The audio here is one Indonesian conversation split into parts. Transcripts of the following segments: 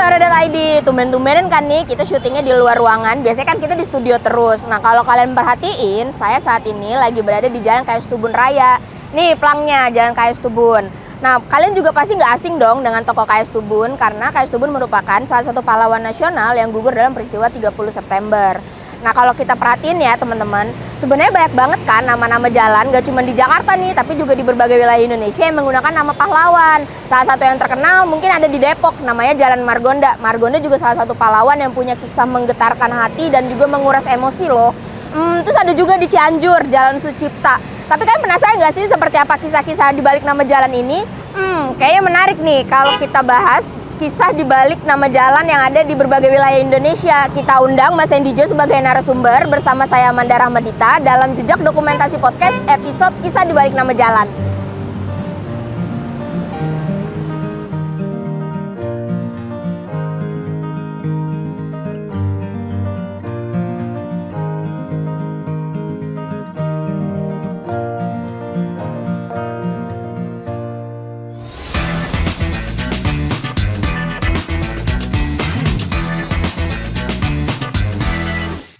Story.id, tumben-tumbenan kan nih kita syutingnya di luar ruangan. Biasanya kan kita di studio terus. Nah kalau kalian perhatiin, saya saat ini lagi berada di Jalan KS Tubun Raya. Nih pelangnya Jalan KS Tubun. Nah kalian juga pasti nggak asing dong dengan toko KS Tubun, karena KS Tubun merupakan salah satu pahlawan nasional yang gugur dalam peristiwa 30 September. Nah kalau kita perhatiin ya teman-teman, sebenarnya banyak banget kan nama-nama jalan, gak cuma di Jakarta nih, tapi juga di berbagai wilayah Indonesia yang menggunakan nama pahlawan. Salah satu yang terkenal mungkin ada di Depok, namanya Jalan Margonda. Margonda juga salah satu pahlawan yang punya kisah menggetarkan hati dan juga menguras emosi loh. Terus ada juga di Cianjur, Jalan Sucipta. Tapi kan penasaran gak sih seperti apa kisah-kisah di balik nama jalan ini? Kayaknya menarik nih kalau kita bahas kisah di balik nama jalan yang ada di berbagai wilayah Indonesia. Kita undang Mas Hendy Jo sebagai narasumber bersama saya Amanda Rahmadita dalam Jejak Dokumentasi Podcast episode Kisah di Balik Nama Jalan.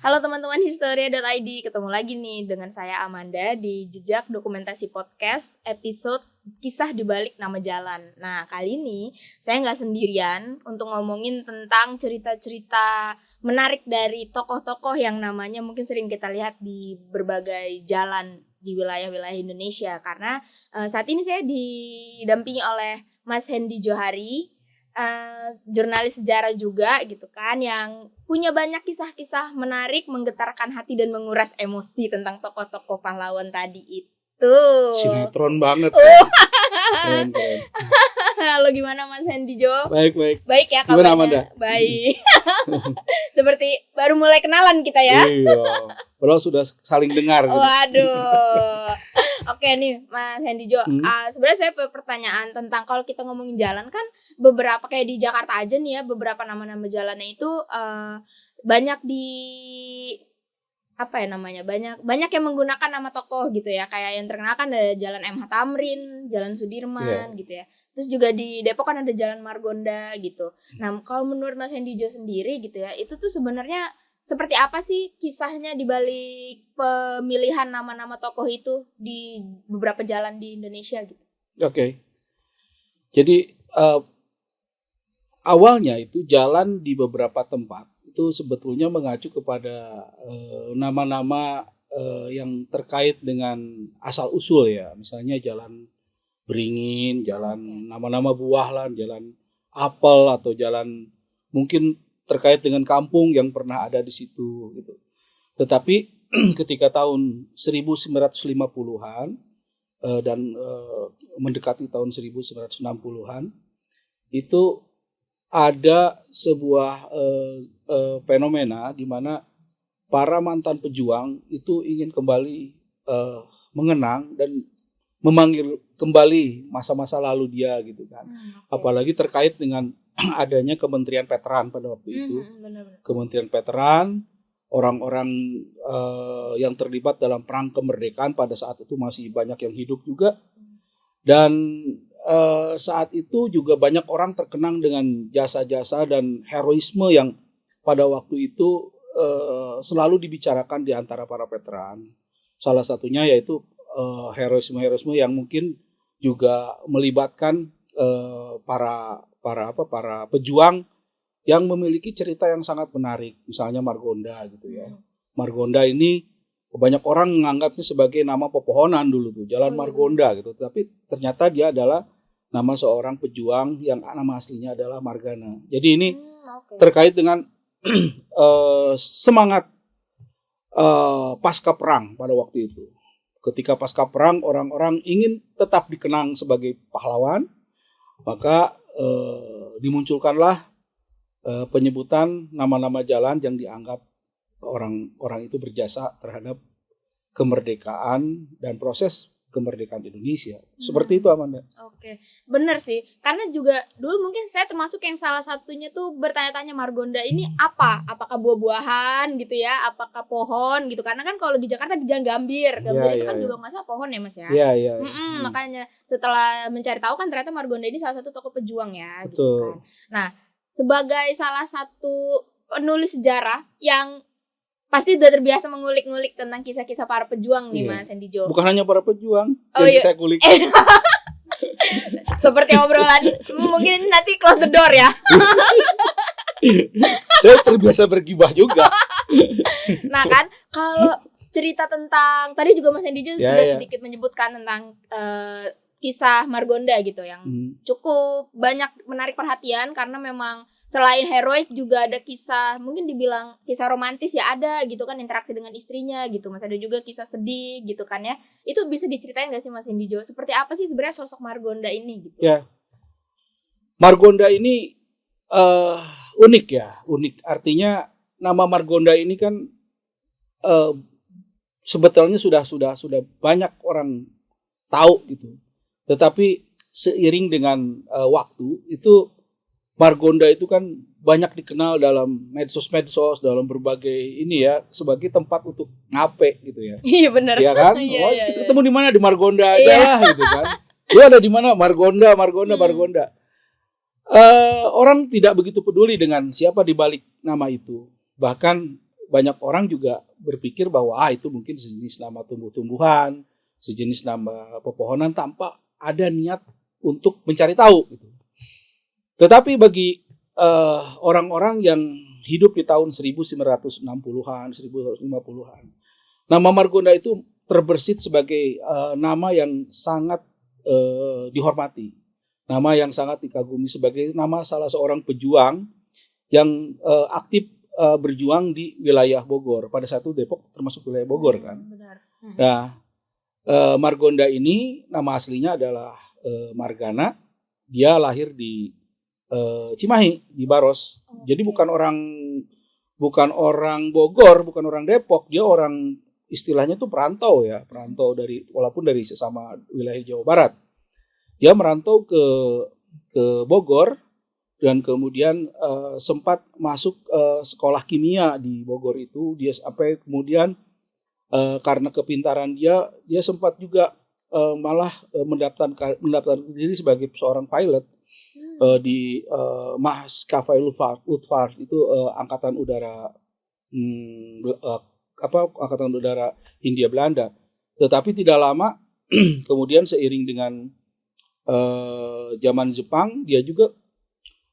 Halo teman-teman Historia.id, ketemu lagi nih dengan saya Amanda di Jejak Dokumentasi Podcast episode Kisah di Balik Nama Jalan. Nah kali ini saya nggak sendirian untuk ngomongin tentang cerita-cerita menarik dari tokoh-tokoh yang namanya mungkin sering kita lihat di berbagai jalan di wilayah-wilayah Indonesia. Karena saat ini saya didampingi oleh Mas Hendy Johari, jurnalis sejarah juga gitu kan, yang punya banyak kisah-kisah menarik, menggetarkan hati dan menguras emosi tentang tokoh-tokoh pahlawan tadi itu. Sinetron banget. Keren. Halo, gimana Mas Hendy Jo? Baik. Baik ya kabarnya? Gimana Amanda? Baik. Seperti baru mulai kenalan kita ya. Iya. Padahal sudah saling dengar gitu. Waduh. Oke nih Mas Hendy Jo, sebenarnya saya punya pertanyaan tentang kalau kita ngomongin jalan kan beberapa kayak di Jakarta aja nih ya, beberapa nama-nama jalannya itu banyak di apa ya namanya, banyak yang menggunakan nama tokoh gitu ya. Kayak yang terkenal kan ada Jalan MH Tamrin, Jalan Sudirman gitu ya. Terus juga di Depok kan ada Jalan Margonda gitu. Nah kalau menurut Mas Hendy Jo sendiri gitu ya, itu tuh sebenarnya seperti apa sih kisahnya di balik pemilihan nama-nama tokoh itu di beberapa jalan di Indonesia gitu? Oke. Jadi awalnya itu jalan di beberapa tempat itu sebetulnya mengacu kepada nama-nama yang terkait dengan asal-usul ya. Misalnya Jalan Beringin, jalan nama-nama buah lah, Jalan Apel atau jalan mungkin terkait dengan kampung yang pernah ada di situ gitu. Tetapi ketika tahun 1950-an dan mendekati tahun 1960-an itu ada sebuah fenomena di mana para mantan pejuang itu ingin kembali mengenang dan memanggil kembali masa-masa lalu dia gitu kan. Apalagi terkait dengan adanya Kementerian Veteran pada waktu itu. Kementerian Veteran, orang-orang yang terlibat dalam perang kemerdekaan pada saat itu masih banyak yang hidup juga. Dan saat itu juga banyak orang terkenang dengan jasa-jasa dan heroisme yang pada waktu itu selalu dibicarakan di antara para veteran. Salah satunya yaitu heroisme yang mungkin juga melibatkan para pejuang yang memiliki cerita yang sangat menarik, misalnya Margonda gitu ya. Margonda ini banyak orang menganggapnya sebagai nama pepohonan dulu tuh, Jalan Margonda gitu. Tapi ternyata dia adalah nama seorang pejuang yang nama aslinya adalah Margana. Jadi ini terkait dengan semangat pasca perang pada waktu itu. Ketika pasca perang orang-orang ingin tetap dikenang sebagai pahlawan, maka dimunculkanlah penyebutan nama-nama jalan yang dianggap orang-orang itu berjasa terhadap kemerdekaan dan proses kemerdekaan Indonesia. Seperti itu Amanda. Oke, bener sih. Karena juga dulu mungkin saya termasuk yang salah satunya tuh bertanya-tanya Margonda ini apa? Apakah buah-buahan gitu ya? Apakah pohon gitu? Karena kan kalau di Jakarta di Jalan Gambir itu kan juga nggak salah pohon ya Mas ya? Iya. Makanya setelah mencari tahu kan ternyata Margonda ini salah satu tokoh pejuang ya. Betul. Gitu kan. Nah sebagai salah satu penulis sejarah yang pasti udah terbiasa mengulik-ngulik tentang kisah-kisah para pejuang nih, Mas Endijo. Bukan hanya para pejuang Oh, yang iya. saya kulik. Seperti obrolan mungkin nanti close the door ya. Saya terbiasa bergibah juga. Nah kan, kalau cerita tentang tadi juga Mas Endijo sudah sedikit menyebutkan tentang kisah Margonda gitu yang cukup banyak menarik perhatian karena memang selain heroik juga ada kisah, mungkin dibilang kisah romantis ya ada gitu kan, interaksi dengan istrinya gitu. Mas ada juga kisah sedih gitu kan ya. Itu bisa diceritain gak sih Mas Endijo? Seperti apa sih sebenarnya sosok Margonda ini gitu? Ya. Margonda ini unik ya, unik. Artinya nama Margonda ini kan sebetulnya sudah banyak orang tahu gitu. Tetapi seiring dengan waktu itu Margonda itu kan banyak dikenal dalam medsos, dalam berbagai ini ya, sebagai tempat untuk ngape gitu ya. Iya benar. Iya kan? Iya, kita ketemu di mana, di Margonda aja lah gitu kan. Lu ada di mana? Margonda. Orang tidak begitu peduli dengan siapa di balik nama itu. Bahkan banyak orang juga berpikir bahwa itu mungkin sejenis nama tumbuh-tumbuhan, sejenis nama pepohonan tanpa ada niat untuk mencari tahu gitu. Tetapi bagi orang-orang yang hidup di tahun 1960-an, 1950-an, nama Margonda itu terbersit sebagai nama yang sangat dihormati, nama yang sangat dikagumi sebagai nama salah seorang pejuang yang aktif berjuang di wilayah Bogor. Pada saat itu Depok termasuk wilayah Bogor kan. Benar. Nah, Margonda ini nama aslinya adalah Margana. Dia lahir di Cimahi di Baros. Jadi bukan orang Bogor, bukan orang Depok. Dia orang istilahnya itu perantau ya, perantau walaupun dari sesama wilayah Jawa Barat. Dia merantau ke Bogor dan kemudian sempat masuk sekolah kimia di Bogor itu. Dia sampai kemudian karena kepintaran dia sempat juga malah mendaftarkan diri sebagai seorang pilot di Maskapai Luftwaffe itu angkatan udara angkatan udara Hindia Belanda. Tetapi tidak lama kemudian seiring dengan zaman Jepang dia juga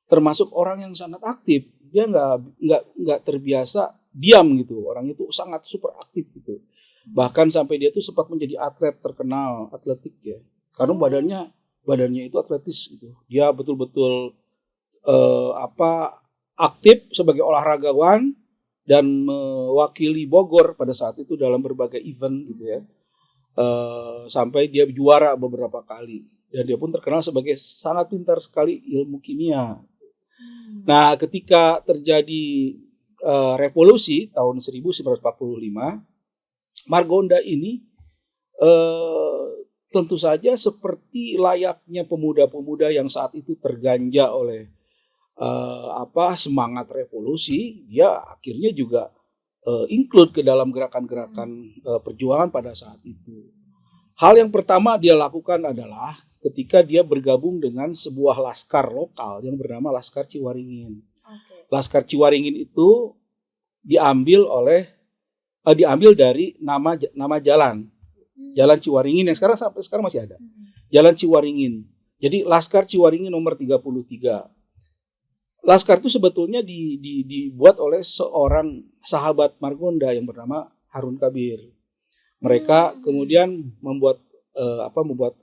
termasuk orang yang sangat aktif. Dia nggak terbiasa diam gitu. Orang itu sangat super aktif gitu. Bahkan sampai dia tuh sempat menjadi atlet terkenal, atletik ya. Karena badannya itu atletis gitu. Dia betul-betul aktif sebagai olahragawan dan mewakili Bogor pada saat itu dalam berbagai event gitu ya. Sampai dia juara beberapa kali. Dan dia pun terkenal sebagai sangat pintar sekali ilmu kimia. Nah, ketika terjadi revolusi tahun 1945, Margonda ini tentu saja seperti layaknya pemuda-pemuda yang saat itu terganja oleh semangat revolusi, dia akhirnya juga include ke dalam gerakan-gerakan perjuangan pada saat itu. Hal yang pertama dia lakukan adalah ketika dia bergabung dengan sebuah laskar lokal yang bernama Laskar Ciwaringin. Laskar Ciwaringin itu diambil dari nama jalan Ciwaringin yang sampai sekarang masih ada. Jalan Ciwaringin. Jadi Laskar Ciwaringin nomor 33. Laskar itu sebetulnya dibuat oleh seorang sahabat Margonda yang bernama Harun Kabir. Mereka kemudian membuat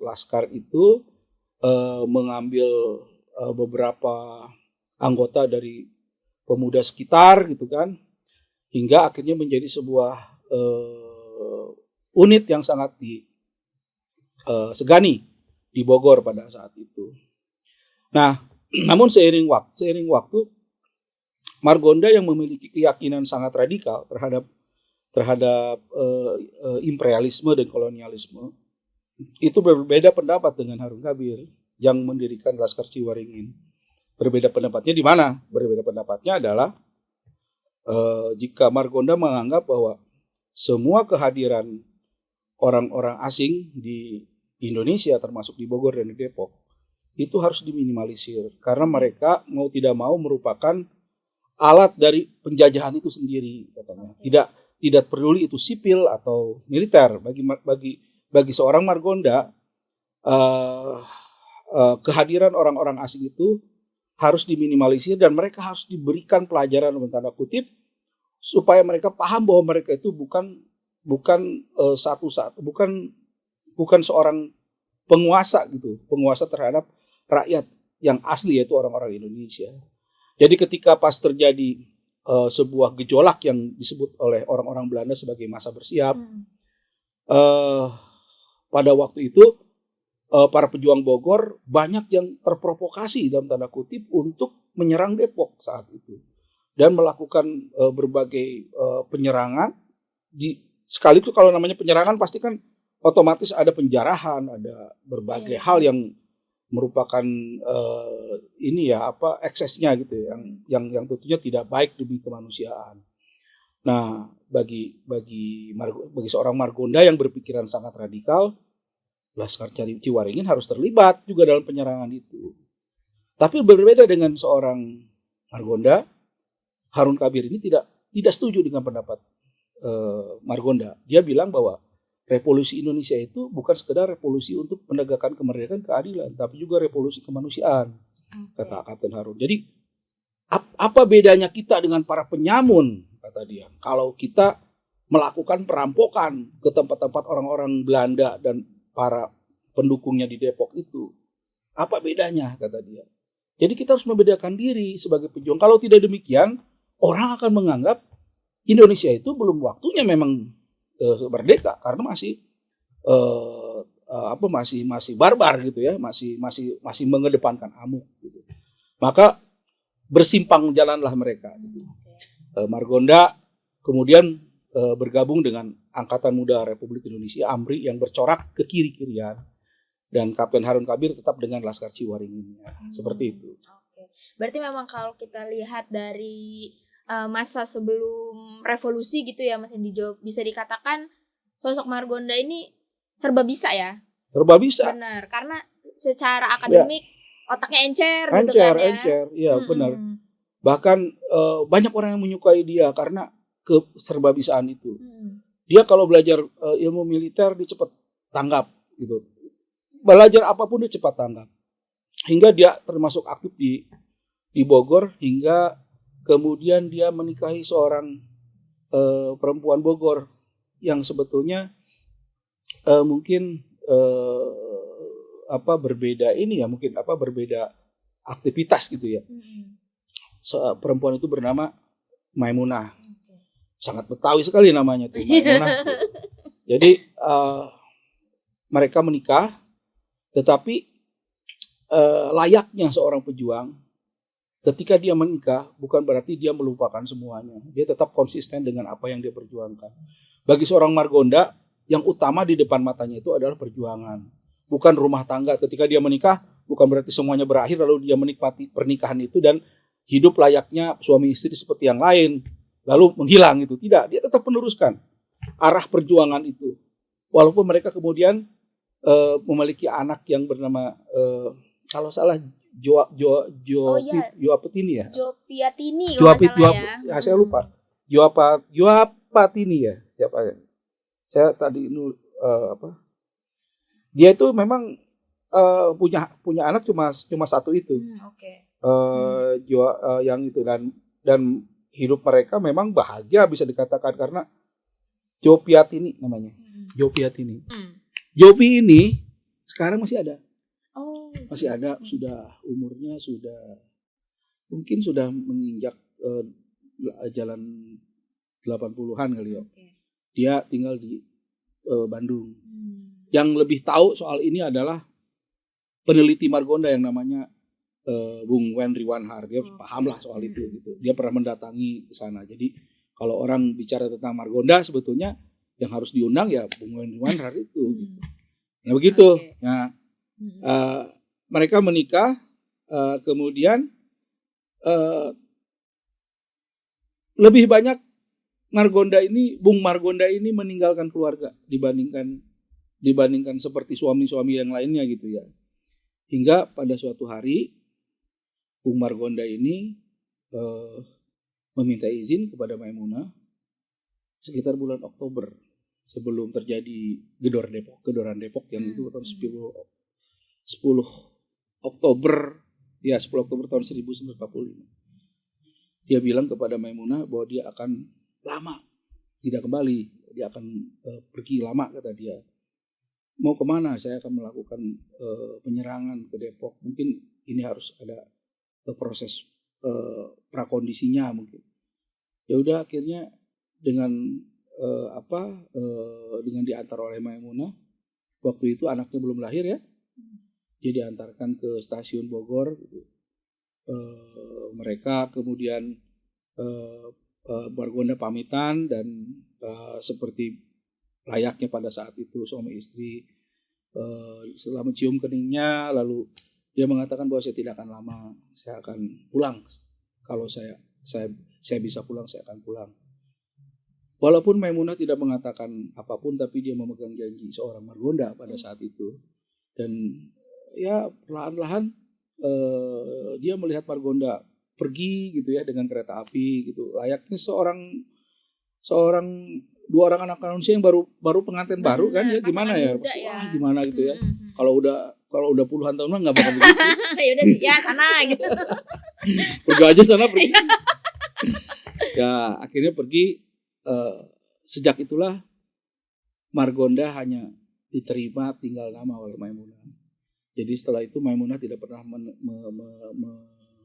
laskar itu, mengambil beberapa anggota dari pemuda sekitar gitu kan, hingga akhirnya menjadi sebuah unit yang sangat disegani di Bogor pada saat itu. Nah, namun seiring waktu Margonda yang memiliki keyakinan sangat radikal terhadap imperialisme dan kolonialisme itu berbeda pendapat dengan Harun Kabir yang mendirikan Laskar Ciwaringin. Berbeda pendapatnya di mana? Berbeda pendapatnya adalah jika Margonda menganggap bahwa semua kehadiran orang-orang asing di Indonesia termasuk di Bogor dan di Depok itu harus diminimalisir karena mereka mau tidak mau merupakan alat dari penjajahan itu sendiri katanya. Tidak peduli itu sipil atau militer. Bagi seorang Margonda, kehadiran orang-orang asing itu harus diminimalisir dan mereka harus diberikan pelajaran dalam tanda kutip supaya mereka paham bahwa mereka itu bukan seorang penguasa gitu, penguasa terhadap rakyat yang asli yaitu orang-orang Indonesia. Jadi ketika pas terjadi sebuah gejolak yang disebut oleh orang-orang Belanda sebagai masa bersiap, pada waktu itu para pejuang Bogor banyak yang terprovokasi dalam tanda kutip untuk menyerang Depok saat itu dan melakukan berbagai penyerangan. Sekali itu kalau namanya penyerangan pasti kan otomatis ada penjarahan, ada berbagai hal yang merupakan eksesnya gitu yang tentunya tidak baik demi kemanusiaan. Nah, bagi seorang Margonda yang berpikiran sangat radikal, Laskar Ciwaringin harus terlibat juga dalam penyerangan itu. Tapi berbeda dengan seorang Margonda, Harun Kabir ini tidak setuju dengan pendapat Margonda. Dia bilang bahwa revolusi Indonesia itu bukan sekedar revolusi untuk menegakkan kemerdekaan, keadilan, tapi juga revolusi kemanusiaan, kata Kapten Harun. Jadi apa bedanya kita dengan para penyamun, kata dia, kalau kita melakukan perampokan ke tempat-tempat orang-orang Belanda dan para pendukungnya di Depok itu? Apa bedanya, kata dia. Jadi kita harus membedakan diri sebagai pejuang. Kalau tidak demikian, orang akan menganggap Indonesia itu belum waktunya memang merdeka karena masih barbar gitu ya, masih mengedepankan amuk gitu. Maka bersimpang jalanlah mereka gitu. Margonda kemudian bergabung dengan Angkatan Muda Republik Indonesia AMRI yang bercorak ke kiri-kirian, dan Kapten Harun Kabir tetap dengan Laskar Ciwaringin. Seperti itu. Berarti memang kalau kita lihat dari masa sebelum revolusi gitu ya Mas Hendy, bisa dikatakan sosok Margonda ini serba bisa ya? Serba bisa. Benar, karena secara akademik otaknya encer gitu kan ya? Encer, iya benar. Bahkan banyak orang yang menyukai dia karena keserbabisaan itu. Dia kalau belajar ilmu militer dia cepat tanggap gitu. Belajar apapun dia cepat tanggap. Hingga dia termasuk aktif di Bogor, hingga kemudian dia menikahi seorang perempuan Bogor yang sebetulnya mungkin berbeda aktivitas gitu ya. Perempuan itu bernama Maimunah. Sangat Betawi sekali namanya tuh, Maimunah. Jadi mereka menikah, tetapi layaknya seorang pejuang, ketika dia menikah bukan berarti dia melupakan semuanya. Dia tetap konsisten dengan apa yang dia perjuangkan. Bagi seorang Margonda, yang utama di depan matanya itu adalah perjuangan, bukan rumah tangga. Ketika dia menikah, bukan berarti semuanya berakhir lalu dia menikmati pernikahan itu dan hidup layaknya suami istri seperti yang lain, lalu menghilang itu. Tidak, dia tetap meneruskan arah perjuangan itu. Walaupun mereka kemudian memiliki anak yang bernama kalau salah Joapetini ya. Jopiatini ya. Saya lupa. Joapatini ya. Siapa ya? Saya tadi Dia itu memang punya anak cuma satu itu. Yang itu dan hidup mereka memang bahagia bisa dikatakan karena Jopiatini namanya. Jopiatini. Jovi ini sekarang masih ada. Masih ada, umurnya mungkin sudah menginjak jalan 80-an kali ya. Dia tinggal di Bandung. Yang lebih tahu soal ini adalah peneliti Margonda yang namanya Bung Wen Riwanhar. Dia paham lah soal itu gitu. Dia pernah mendatangi ke sana. Jadi kalau orang bicara tentang Margonda sebetulnya yang harus diundang ya Bung Wen Riwanhar itu gitu. Nah begitu. Nah mereka menikah, kemudian lebih banyak Bung Margonda ini meninggalkan keluarga dibandingkan seperti suami-suami yang lainnya gitu ya. Hingga pada suatu hari Bung Margonda ini meminta izin kepada Maimunah sekitar bulan Oktober sebelum terjadi Gedoran Depok yang itu tahun 10 Oktober 10 Oktober tahun 1945. Dia bilang kepada Maimunah bahwa dia akan lama tidak kembali, dia akan pergi lama, kata dia. Mau kemana? Saya akan melakukan penyerangan ke Depok. Mungkin ini harus ada proses prakondisinya mungkin. Ya udah, akhirnya dengan dengan diantar oleh Maimunah, waktu itu anaknya belum lahir ya, dia diantarkan ke stasiun Bogor. Mereka kemudian Margonda pamitan dan seperti layaknya pada saat itu suami istri, setelah mencium keningnya lalu dia mengatakan bahwa saya tidak akan lama, saya akan pulang. Kalau saya bisa pulang, saya akan pulang. Walaupun Maimunah tidak mengatakan apapun, tapi dia memegang janji seorang Margonda pada saat itu. Dan ya perlahan-lahan dia melihat Margonda pergi gitu ya dengan kereta api gitu, layaknya dua orang anak manusia yang baru pengantin baru kan ya, gimana ya, wah gimana gitu ya. Kalau udah puluhan tahun nggak bakal begitu. Ya udah sih ya sana gitu. Pergi aja sana pergi. Ya akhirnya pergi. Sejak itulah Margonda hanya diterima tinggal nama oleh Maimunah. Jadi setelah itu Maimunah tidak pernah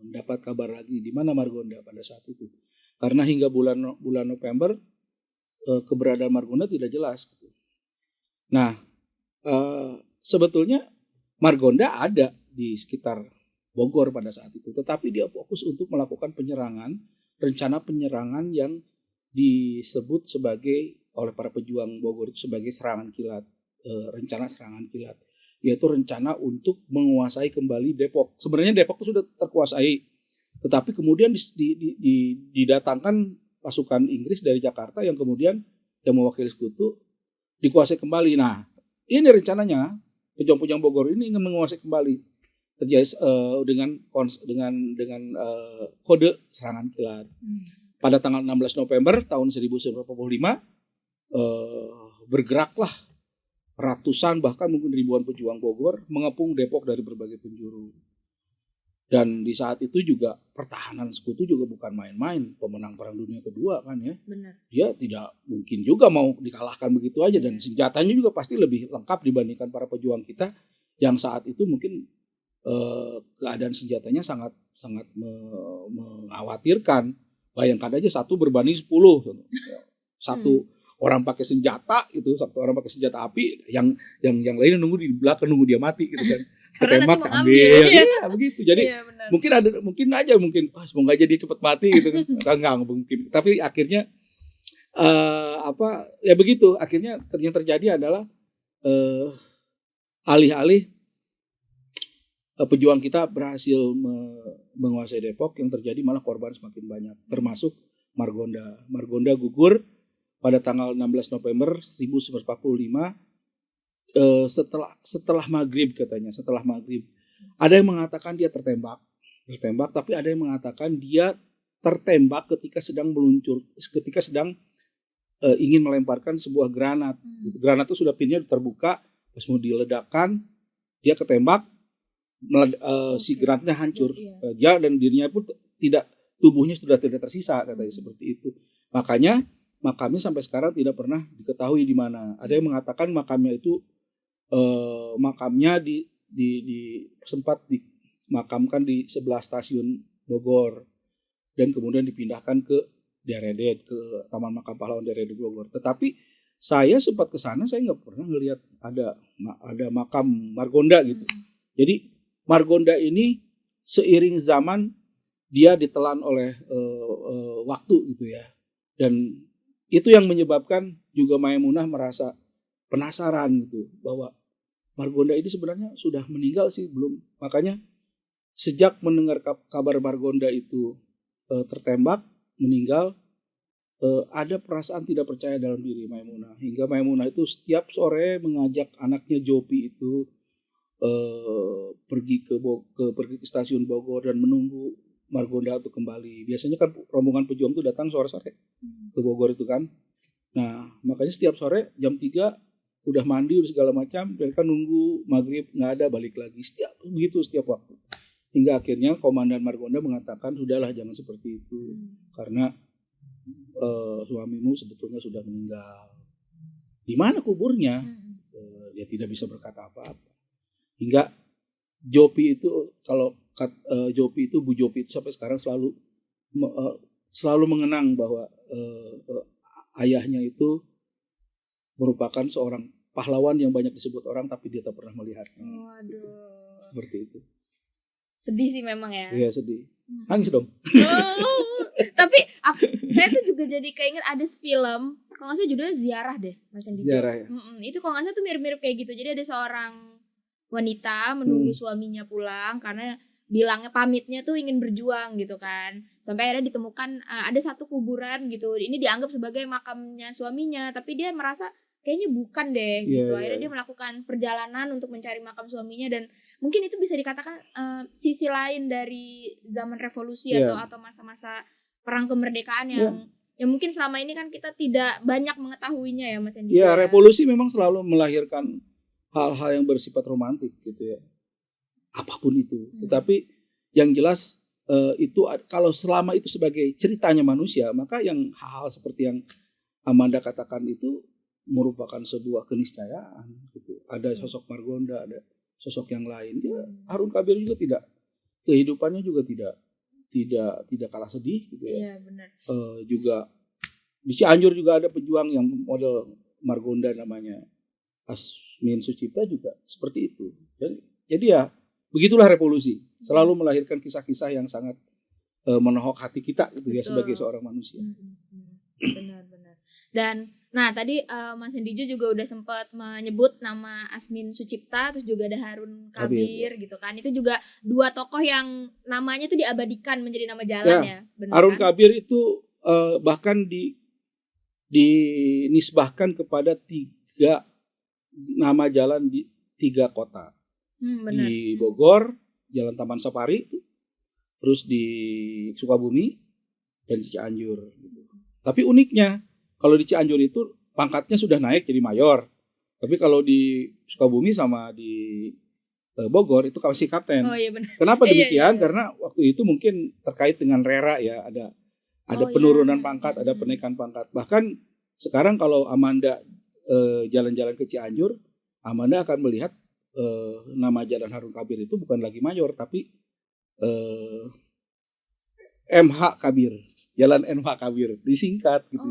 mendapat kabar lagi di mana Margonda pada saat itu. Karena hingga bulan November keberadaan Margonda tidak jelas. Nah, sebetulnya Margonda ada di sekitar Bogor pada saat itu, tetapi dia fokus untuk melakukan rencana penyerangan yang disebut oleh para pejuang Bogor itu sebagai serangan kilat, rencana serangan kilat, yaitu rencana untuk menguasai kembali Depok. Sebenarnya Depok itu sudah terkuasai, tetapi kemudian didatangkan pasukan Inggris dari Jakarta yang kemudian yang mewakili sekutu dikuasai kembali. Nah, ini rencananya pejuang-pejuang Bogor ini ingin menguasai kembali, terjadi dengan kode serangan kilat. Pada tanggal 16 November tahun 1945 bergeraklah ratusan bahkan mungkin ribuan pejuang Bogor mengepung Depok dari berbagai penjuru. Dan di saat itu juga pertahanan sekutu juga bukan main-main, pemenang Perang Dunia Kedua kan ya. Benar. Dia tidak mungkin juga mau dikalahkan begitu aja, dan senjatanya juga pasti lebih lengkap dibandingkan para pejuang kita yang saat itu mungkin keadaan senjatanya sangat mengkhawatirkan. Bayangkan aja satu berbanding 10. Satu orang pakai senjata itu, satu orang pakai senjata api, yang lainnya nunggu di belakang, nunggu dia mati gitu kan. Ketembak ambil. Iya, begitu. Jadi mungkin semoga aja dia cepat mati gitu kan. Enggak mungkin. Tapi akhirnya ya begitu. Akhirnya yang terjadi adalah alih-alih pejuang kita berhasil menguasai Depok, yang terjadi malah korban semakin banyak, termasuk Margonda. Margonda gugur pada tanggal 16 November 1945 setelah maghrib katanya, setelah maghrib. Ada yang mengatakan dia tertembak, tapi ada yang mengatakan dia tertembak ketika sedang ingin melemparkan sebuah granat. Granat itu sudah pinnya terbuka, pas mau diledakkan dia ketembak. Si granatnya hancur, dia dan dirinya pun tubuhnya sudah tidak tersisa, katanya seperti itu. Makanya makamnya sampai sekarang tidak pernah diketahui di mana. Ada yang mengatakan makamnya itu sempat dimakamkan di sebelah stasiun Bogor dan kemudian dipindahkan ke Deredet, ke Taman Makam Pahlawan Deredet Bogor. Tetapi saya sempat ke sana, saya nggak pernah melihat ada makam Margonda gitu. Jadi Margonda ini seiring zaman dia ditelan oleh waktu gitu ya, dan itu yang menyebabkan juga Maimunah merasa penasaran gitu bahwa Margonda ini sebenarnya sudah meninggal sih belum. Makanya sejak mendengar kabar Margonda itu tertembak meninggal, ada perasaan tidak percaya dalam diri Maimunah, hingga Maimunah itu setiap sore mengajak anaknya Jopi itu pergi ke stasiun Bogor dan menunggu Margonda untuk kembali. Biasanya kan rombongan pejuang itu datang sore-sore ke Bogor itu kan. Nah, makanya setiap sore jam 3 udah mandi udah segala macam, mereka nunggu maghrib nggak ada, balik lagi setiap waktu. Hingga akhirnya Komandan Margonda mengatakan sudahlah jangan seperti itu karena suamimu sebetulnya sudah meninggal. Di mana kuburnya? Dia tidak bisa berkata apa-apa. Hingga Jopi itu Bu Jopi itu sampai sekarang selalu mengenang bahwa ayahnya itu merupakan seorang pahlawan yang banyak disebut orang tapi dia tak pernah melihatnya. Waduh. Seperti itu. Sedih sih memang ya. Iya sedih. Nangis dong. Tapi saya tuh juga jadi keinget ada film, kalau nggak salah judulnya Ziarah deh, Mas Andi. Ziarah ya. Itu kalau nggak salah tuh mirip-mirip kayak gitu. Jadi ada seorang wanita menunggu suaminya pulang karena bilangnya pamitnya tuh ingin berjuang gitu kan. Sampai akhirnya ditemukan ada satu kuburan gitu. Ini dianggap sebagai makamnya suaminya, tapi dia merasa kayaknya bukan deh gitu. Akhirnya dia melakukan perjalanan untuk mencari makam suaminya dan mungkin itu bisa dikatakan sisi lain dari zaman revolusi atau masa-masa perang kemerdekaan yang mungkin selama ini kan kita tidak banyak mengetahuinya ya Mas Andi. Iya, revolusi memang selalu melahirkan hal-hal yang bersifat romantik gitu ya. Apapun itu. Tetapi yang jelas itu kalau selama itu sebagai ceritanya manusia, maka yang hal-hal seperti yang Amanda katakan itu merupakan sebuah keniscayaan gitu. Ada sosok Margonda, ada sosok yang lain. Dia Harun Kabir juga kehidupannya juga tidak kalah sedih gitu ya. Iya, benar. Juga di Cianjur juga ada pejuang yang model Margonda namanya Asmin Sucipta juga seperti itu. Jadi ya begitulah revolusi, selalu melahirkan kisah-kisah yang sangat menohok hati kita gitu ya sebagai seorang manusia. Benar-benar. Dan nah tadi Mas Hendijo juga udah sempat menyebut nama Asmin Sucipta, terus juga ada Harun Kabir gitu kan. Itu juga dua tokoh yang namanya tuh diabadikan menjadi nama jalan ya. Benar Harun kan? Kabir itu bahkan dinisbahkan kepada 3 nama jalan di 3 kota. Di Bogor, Jalan Taman Safari, terus di Sukabumi dan di Cianjur. Tapi uniknya, kalau di Cianjur itu pangkatnya sudah naik jadi mayor. Tapi kalau di Sukabumi sama di Bogor itu masih kapten. Oh, iya benar. Kenapa demikian? Karena waktu itu mungkin terkait dengan rera ya, ada penurunan pangkat, ada penaikan pangkat. Bahkan sekarang kalau Amanda jalan-jalan ke Cianjur, Amanda akan melihat nama Jalan Harun Kabir itu bukan lagi mayor tapi MH Kabir, Jalan MH Kabir, disingkat gitu.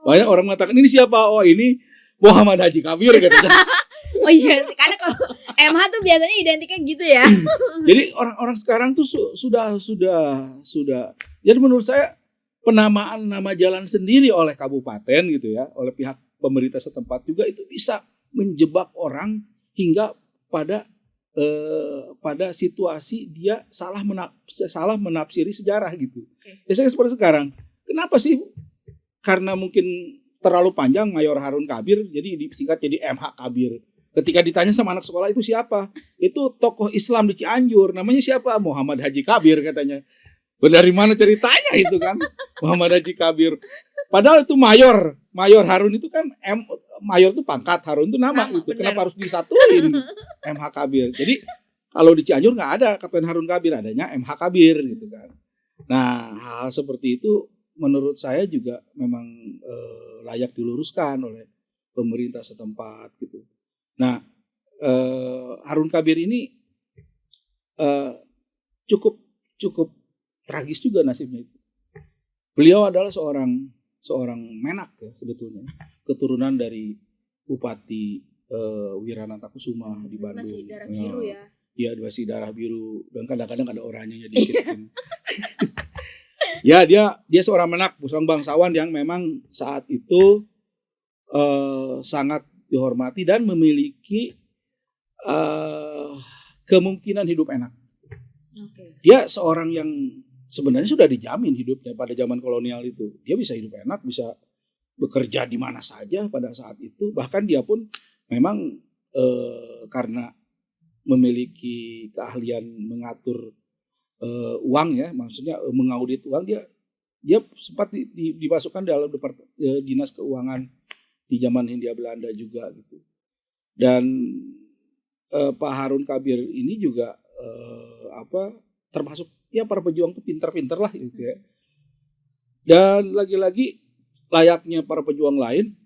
Banyak orang mengatakan ini siapa? Oh ini Muhammad Haji Kabir katanya. Oh iya, karena kalau MH tuh biasanya identiknya gitu ya. Jadi orang-orang sekarang tuh sudah. Jadi menurut saya penamaan nama jalan sendiri oleh kabupaten gitu ya, oleh pihak pemerintah setempat juga itu bisa menjebak orang hingga pada situasi dia salah menafsiri sejarah gitu. Biasanya seperti sekarang. Kenapa sih? Karena mungkin terlalu panjang Mayor Harun Kabir, jadi disingkat jadi MH Kabir. Ketika ditanya sama anak sekolah itu siapa? Itu tokoh Islam di Cianjur. Namanya siapa? Muhammad Haji Kabir katanya. Dari mana ceritanya itu kan? Muhammad Haji Kabir. Padahal itu Mayor Harun itu kan Mayor itu pangkat, Harun itu nama itu. Bener. Kenapa harus disatuin MH Kabir? Jadi kalau di Cianjur nggak ada Kapten Harun Kabir, adanya MH Kabir gitu kan. Nah hal seperti itu menurut saya juga memang layak diluruskan oleh pemerintah setempat gitu. Nah Harun Kabir ini cukup tragis juga nasibnya itu. Beliau adalah seorang menak ya sebetulnya, keturunan dari Bupati Wiranata Kusuma di Bandung. Masih darah biru ya? Iya, masih darah biru dan kadang-kadang ada orangnya dikit. Ya dia seorang menak, seorang bangsawan yang memang saat itu sangat dihormati dan memiliki kemungkinan hidup enak. Dia seorang yang sebenarnya sudah dijamin hidupnya pada zaman kolonial itu. Dia bisa hidup enak, bisa bekerja di mana saja pada saat itu. Bahkan dia pun memang karena memiliki keahlian mengatur uang ya, maksudnya mengaudit uang, dia sempat dimasukkan dalam dinas keuangan di zaman Hindia Belanda juga gitu. Dan Pak Harun Kabir ini juga termasuk ya para pejuang tuh pinter-pinter lah gitu ya. Dan lagi-lagi layaknya para pejuang lain,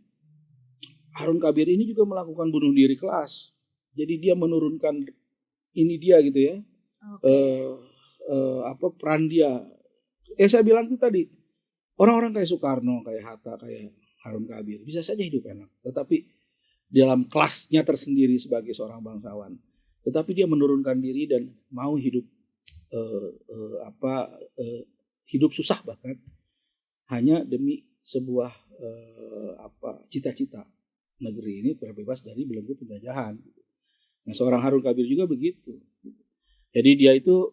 Harun Kabir ini juga melakukan bunuh diri kelas. Jadi dia menurunkan ini dia gitu ya. Peran dia. Saya bilang itu tadi, orang-orang kayak Soekarno, kayak Hatta, kayak Harun Kabir bisa saja hidup enak, tetapi dalam kelasnya tersendiri sebagai seorang bangsawan. Tetapi dia menurunkan diri dan mau hidup hidup susah bahkan hanya demi sebuah cita-cita negeri ini terbebas dari belenggu penjajahan. Nah, seorang Harun Kabir juga begitu. Jadi dia itu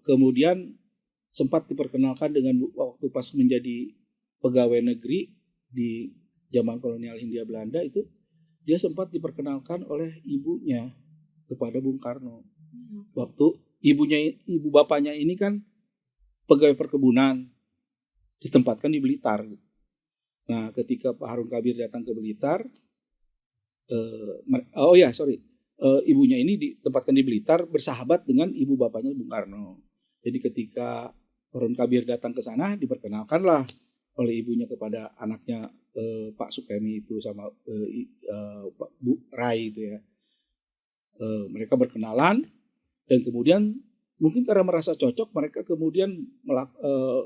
kemudian sempat diperkenalkan dengan waktu pas menjadi pegawai negeri di zaman kolonial Hindia Belanda itu, dia sempat diperkenalkan oleh ibunya kepada Bung Karno. Waktu ibu bapaknya ini kan pegawai perkebunan, ditempatkan di Blitar. Nah, ketika Pak Harun Kabir datang ke Blitar, ibunya ini ditempatkan di Blitar bersahabat dengan ibu bapaknya Bung Karno. Jadi ketika Harun Kabir datang ke sana, diperkenalkanlah oleh ibunya kepada anaknya Pak Sukemi itu sama Bu Rai itu ya. Mereka berkenalan dan kemudian mungkin karena merasa cocok, mereka kemudian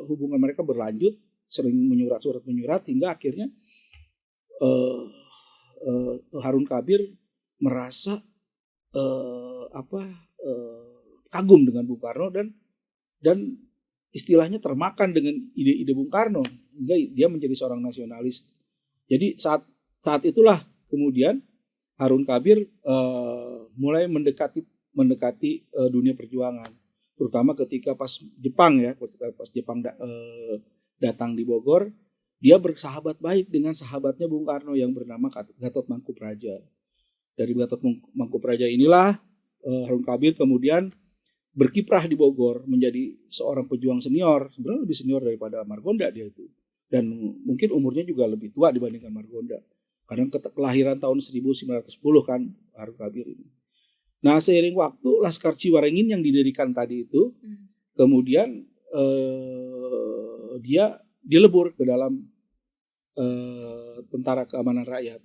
hubungan mereka berlanjut, sering surat menyurat hingga akhirnya Harun Kabir merasa kagum dengan Bung Karno dan istilahnya termakan dengan ide-ide Bung Karno hingga dia menjadi seorang nasionalis. Jadi saat itulah kemudian Harun Kabir mulai mendekati dunia perjuangan, terutama ketika pas Jepang datang di Bogor, dia bersahabat baik dengan sahabatnya Bung Karno yang bernama Gatot Mangkupraja. Dari Gatot Mangkupraja inilah Harun Kabir kemudian berkiprah di Bogor menjadi seorang pejuang senior, sebenarnya lebih senior daripada Margonda dia itu, dan mungkin umurnya juga lebih tua dibandingkan Margonda, karena kelahiran tahun 1910 kan Harun Kabir ini. Nah, seiring waktu Laskar Ciwaringin yang didirikan tadi itu kemudian dia dilebur ke dalam Tentara Keamanan Rakyat.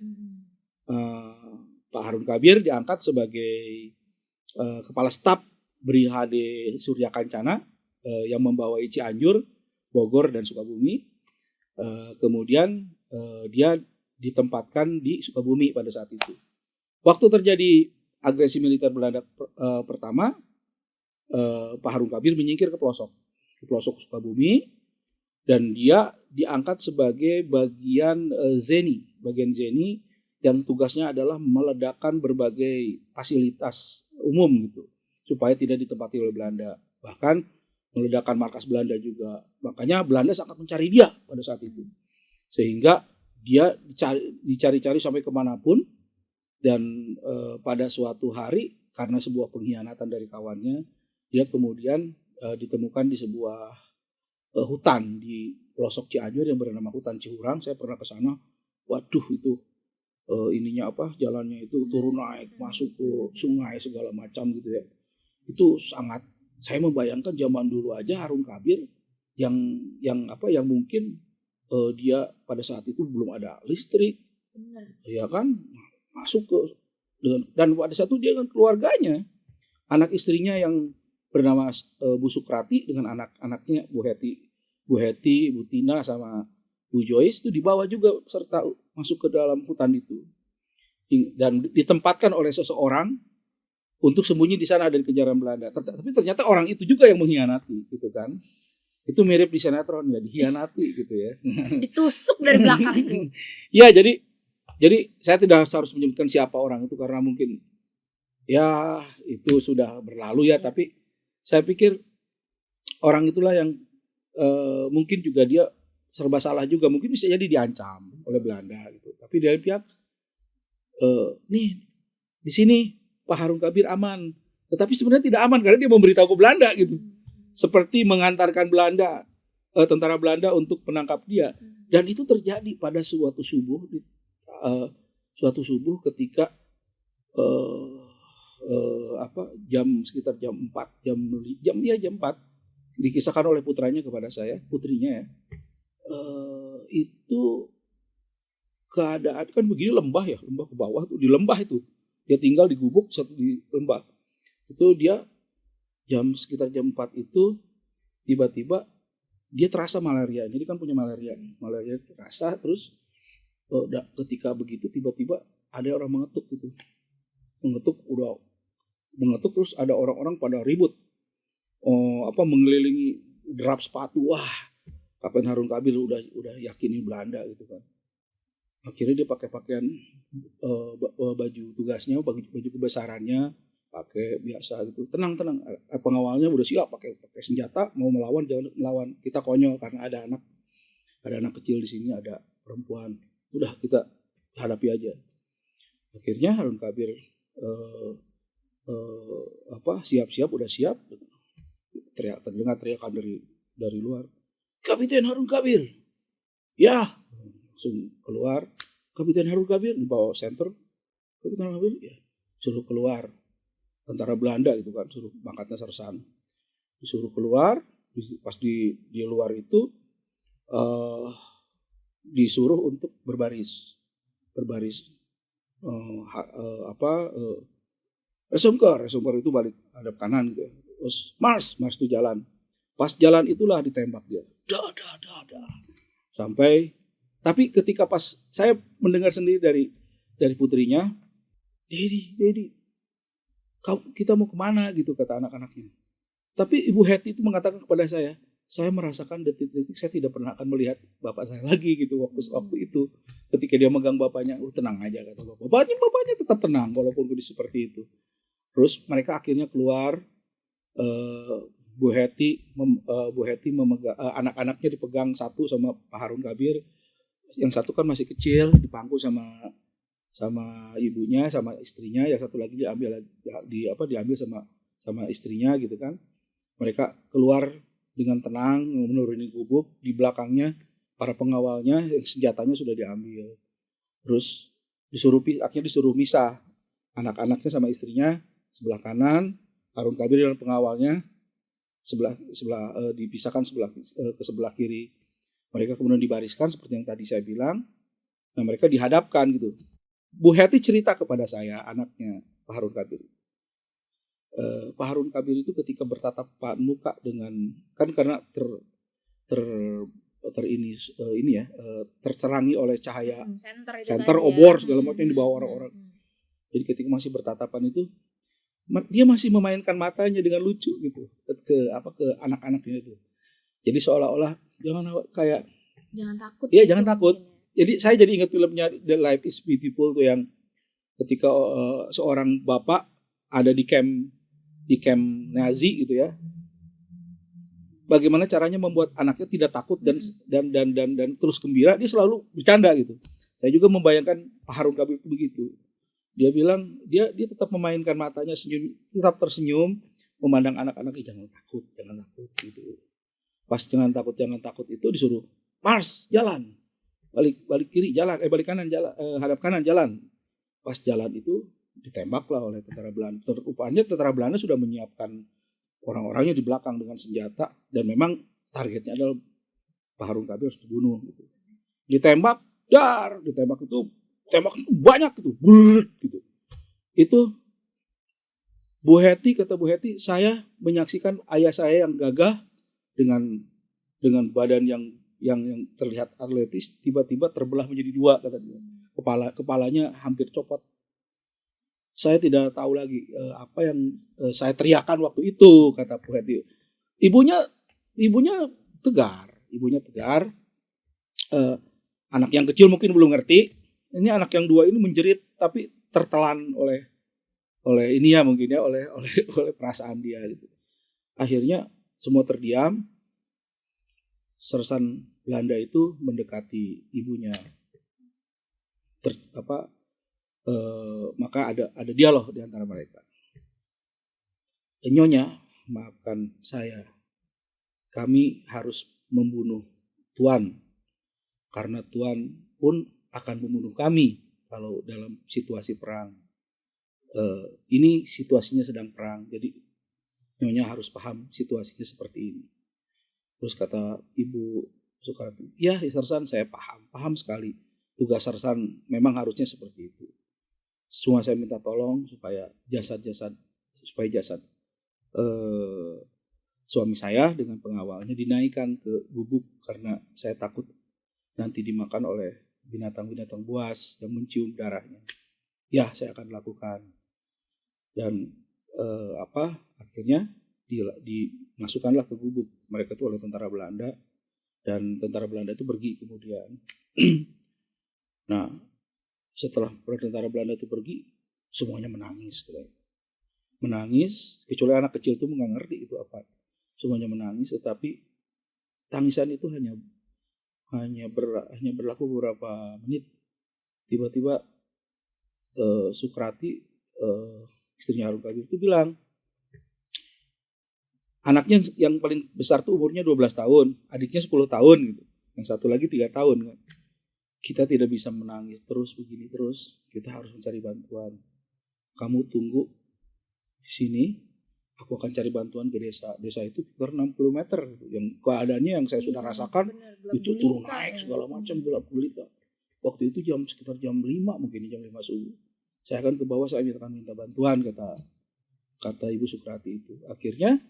Pak Harun Kabir diangkat sebagai kepala staf Brigade Surya Kancana yang membawai Cianjur, Bogor, dan Sukabumi. Kemudian dia ditempatkan di Sukabumi pada saat itu. Waktu terjadi agresi militer Belanda pertama, Pak Harun Kabir menyingkir ke pelosok Sukabumi, dan dia diangkat sebagai bagian Zeni yang tugasnya adalah meledakkan berbagai fasilitas umum gitu, supaya tidak ditempati oleh Belanda. Bahkan meledakkan markas Belanda juga. Makanya Belanda sangat mencari dia pada saat itu. Sehingga dia dicari-cari sampai kemanapun. Dan pada suatu hari karena sebuah pengkhianatan dari kawannya, dia kemudian ditemukan di sebuah hutan di pelosok Cianjur yang bernama Hutan Cihurang. Saya pernah ke sana. Waduh, itu jalannya itu turun naik masuk ke sungai segala macam gitu ya. Itu sangat, saya membayangkan zaman dulu aja Harun Kabir yang mungkin dia pada saat itu belum ada listrik. Ya kan, masuk dan pada saat itu dia dengan keluarganya, anak istrinya yang bernama Bu Sukrati dengan anak-anaknya Bu Heti, Bu Tina sama Bu Joyce itu dibawa juga serta masuk ke dalam hutan itu dan ditempatkan oleh seseorang untuk sembunyi di sana dari kejaran Belanda. Tapi ternyata orang itu juga yang mengkhianati, gitu kan? Itu mirip di sinetron ya, dikhianati gitu ya. Ditusuk dari belakang itu. Ya, jadi saya tidak harus menyebutkan siapa orang itu karena mungkin ya itu sudah berlalu ya. Tapi saya pikir orang itulah yang mungkin juga dia serba salah juga, mungkin bisa jadi diancam oleh Belanda gitu. Tapi dari pihak nih di sini Pak Harun Kabir aman. Tetapi sebenarnya tidak aman karena dia memberitahu ke Belanda gitu. Seperti mengantarkan Belanda, tentara Belanda untuk menangkap dia. Dan itu terjadi pada suatu subuh ketika sekitar jam 4 dikisahkan oleh putrinya ya. Itu keadaan kan begini, lembah ke bawah tuh, di lembah itu dia tinggal di gubuk satu di lembah itu. Dia sekitar jam 4 itu tiba-tiba dia terasa malaria. Jadi kan punya malaria terasa. Terus ketika begitu tiba-tiba ada orang mengetuk terus ada orang-orang pada ribut, mengelilingi derap sepatu. Wah, Kapten Harun Kabir udah yakin ini Belanda gitu kan. Akhirnya dia pakai pakaian baju tugasnya, baju kebesarannya, pakai biasa gitu. Tenang. Pengawalnya udah siap pakai senjata, mau melawan, jangan melawan. Kita konyol karena ada anak kecil di sini, ada perempuan. Udah kita hadapi aja. Akhirnya Harun Kabir siap-siap, udah siap. Terdengar teriakan dari luar. Kapten Harun Kabir. Ya, langsung keluar. Kapten Harun Kabir dibawa center. Kapten Harun Kabir ya, suruh keluar. Tentara Belanda gitu kan, suruh pangkatnya sersan. Disuruh keluar, pas di luar itu disuruh untuk berbaris. Resumker itu balik hadap kanan gitu. Terus mars itu jalan. Pas jalan itulah ditembak dia. Sampai, tapi ketika pas saya mendengar sendiri dari putrinya, Dedi, kita mau kemana gitu, kata anak-anaknya. Tapi Ibu Hetty itu mengatakan kepada saya merasakan detik-detik saya tidak pernah akan melihat bapak saya lagi gitu waktu itu. Ketika dia megang bapaknya, tenang aja kata bapak. Bapaknya tetap tenang walaupun kondisi seperti itu. Terus mereka akhirnya keluar. Bu Hetty memegang anak-anaknya, dipegang satu sama Pak Harun Kabir. Yang satu kan masih kecil, dipangku sama ibunya, sama istrinya. Yang satu lagi diambil sama istrinya gitu kan. Mereka keluar dengan tenang menuruni gubuk. Di belakangnya para pengawalnya yang senjatanya sudah diambil. Terus akhirnya disuruh misah. Anak-anaknya sama istrinya sebelah kanan, Harun Kabir dan pengawalnya dipisahkan ke sebelah kiri. Mereka kemudian dibariskan seperti yang tadi saya bilang. Nah, mereka dihadapkan gitu. Bu Hetty cerita kepada saya, anaknya Pak Harun Kabir. Pak Harun Kabir itu ketika bertatap muka dengan, kan karena tercerangi oleh cahaya center obor segala macam yang dibawa orang-orang. Jadi ketika masih bertatapan itu, dia masih memainkan matanya dengan lucu gitu ke anak-anaknya itu. Jadi seolah-olah jangan takut. Iya, jangan takut. Jadi saya jadi ingat filmnya The Life is Beautiful tuh, yang ketika seorang bapak ada di camp Nazi gitu ya. Bagaimana caranya membuat anaknya tidak takut dan terus gembira, dia selalu bercanda gitu. Saya juga membayangkan Pak Harun Kabir itu begitu. Dia bilang dia tetap memainkan matanya, tetap tersenyum, memandang anak-anaknya, jangan takut gitu. Pas jangan takut itu disuruh mars, jalan. Balik kiri jalan, balik kanan jalan, hadap kanan jalan. Pas jalan itu ditembaklah oleh tentara Belanda. Rupanya tentara Belanda sudah menyiapkan orang-orangnya di belakang dengan senjata, dan memang targetnya adalah Pak Harun Kabir harus dibunuh gitu. Ditembak itu banyak gitu. Itu Bu Hetty, kata Bu Hetty, saya menyaksikan ayah saya yang gagah dengan badan yang terlihat atletis tiba-tiba terbelah menjadi dua, kata dia. Kepalanya hampir copot. Saya tidak tahu lagi apa yang saya teriakan waktu itu, kata Bu Hetty. Ibunya tegar. Anak yang kecil mungkin belum ngerti. Ini anak yang dua ini menjerit tapi tertelan oleh ini ya, mungkin ya, oleh perasaan dia gitu. Akhirnya semua terdiam. Sersan Belanda itu mendekati ibunya. maka ada dialog di antara mereka. Nyonya, maafkan saya, kami harus membunuh Tuan karena Tuan pun akan membunuh kami kalau dalam situasi perang. Ini situasinya sedang perang, jadi Nyonya harus paham situasinya seperti ini. Terus kata Ibu Sukarti, ya Sersan, saya paham sekali. Tugas Sersan memang harusnya seperti itu. Semua saya minta tolong supaya jasad suami saya dengan pengawalnya dinaikkan ke gubuk karena saya takut nanti dimakan oleh binatang-binatang buas yang mencium darahnya. Ya, saya akan lakukan. Dan akhirnya dimasukkanlah ke gubuk mereka itu oleh tentara Belanda, dan tentara Belanda itu pergi kemudian. Nah, setelah tentara Belanda itu pergi, semuanya menangis. Menangis, kecuali anak kecil itu nggak ngerti itu apa. Semuanya menangis, tetapi tangisan itu hanya berlaku beberapa menit. Tiba-tiba Sukrati, istrinya Harun Kabir itu bilang, anaknya yang paling besar tuh umurnya 12 tahun, adiknya 10 tahun gitu. Yang satu lagi 3 tahun kan. Kita tidak bisa menangis terus begini terus, kita harus mencari bantuan. Kamu tunggu di sini, aku akan cari bantuan ke desa. Desa itu sekitar 60 meter gitu. Yang keadaannya yang saya sudah rasakan, itu turun naik segala macam, gelap gulita. Waktu itu sekitar jam 5 mungkin, jam 5 subuh. Saya akan ke bawah, saya akan minta bantuan, kata Ibu Sukrati itu. Akhirnya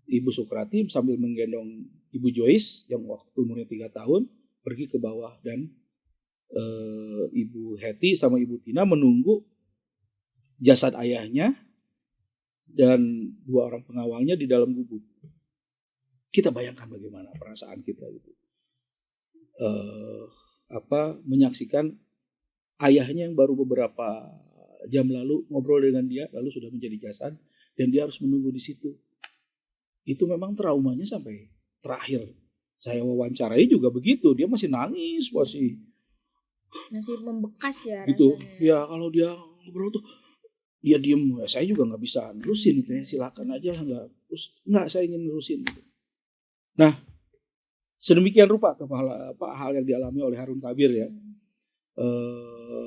Ibu Sukrati sambil menggendong Ibu Joyce yang waktu umurnya 3 tahun pergi ke bawah, dan Ibu Hetty sama Ibu Tina menunggu jasad ayahnya dan 2 orang pengawalnya di dalam gubuk. Kita bayangkan bagaimana perasaan kita itu. Menyaksikan ayahnya yang baru beberapa jam lalu ngobrol dengan dia, lalu sudah menjadi jasad, dan dia harus menunggu di situ. Itu memang traumanya sampai terakhir. Saya wawancarai juga begitu, dia masih nangis, masih membekas ya gitu. rasanya. Ya kalau dia ngobrol tuh dia diem, ya, saya juga nggak bisa nerusin itu ya, silakan aja, nggak saya ingin nerusin gitu. Nah, sedemikian rupa hal yang dialami oleh Harun Kabir ya.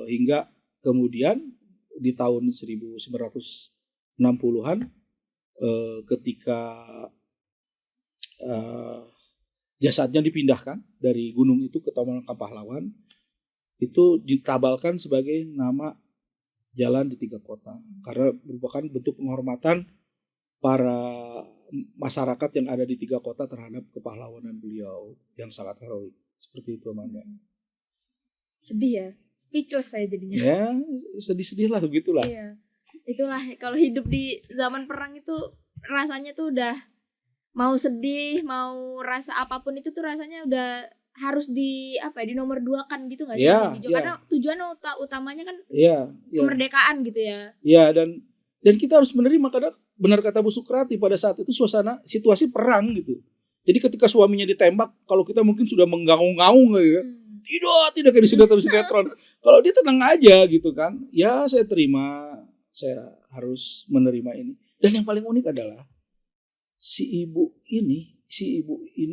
Hingga kemudian di tahun 1960-an ketika jasadnya dipindahkan dari gunung itu ke Taman Makam Pahlawan, itu ditabalkan sebagai nama jalan di 3 kota karena merupakan bentuk penghormatan para masyarakat yang ada di 3 kota terhadap kepahlawanan beliau yang sangat heroik. Seperti itu, Amanda. Sedih ya, speechless saya jadinya. Ya, sedih-sedih lah begitulah. Iya. Itulah kalau hidup di zaman perang itu rasanya tuh udah mau sedih, mau rasa apapun itu tuh rasanya udah harus di nomor 2-kan gitu nggak sih? Ya, karena tujuan utamanya kan kemerdekaan gitu ya. Iya, dan kita harus menerima, kadang benar kata Bu Sukrati, pada saat itu situasi perang gitu. Jadi ketika suaminya ditembak, kalau kita mungkin sudah menggaung-gaung gitu ya. Tidak kayak di sinetron. Kalau dia tenang aja gitu kan. Ya saya terima, saya harus menerima ini. Dan yang paling unik adalah si ibu ini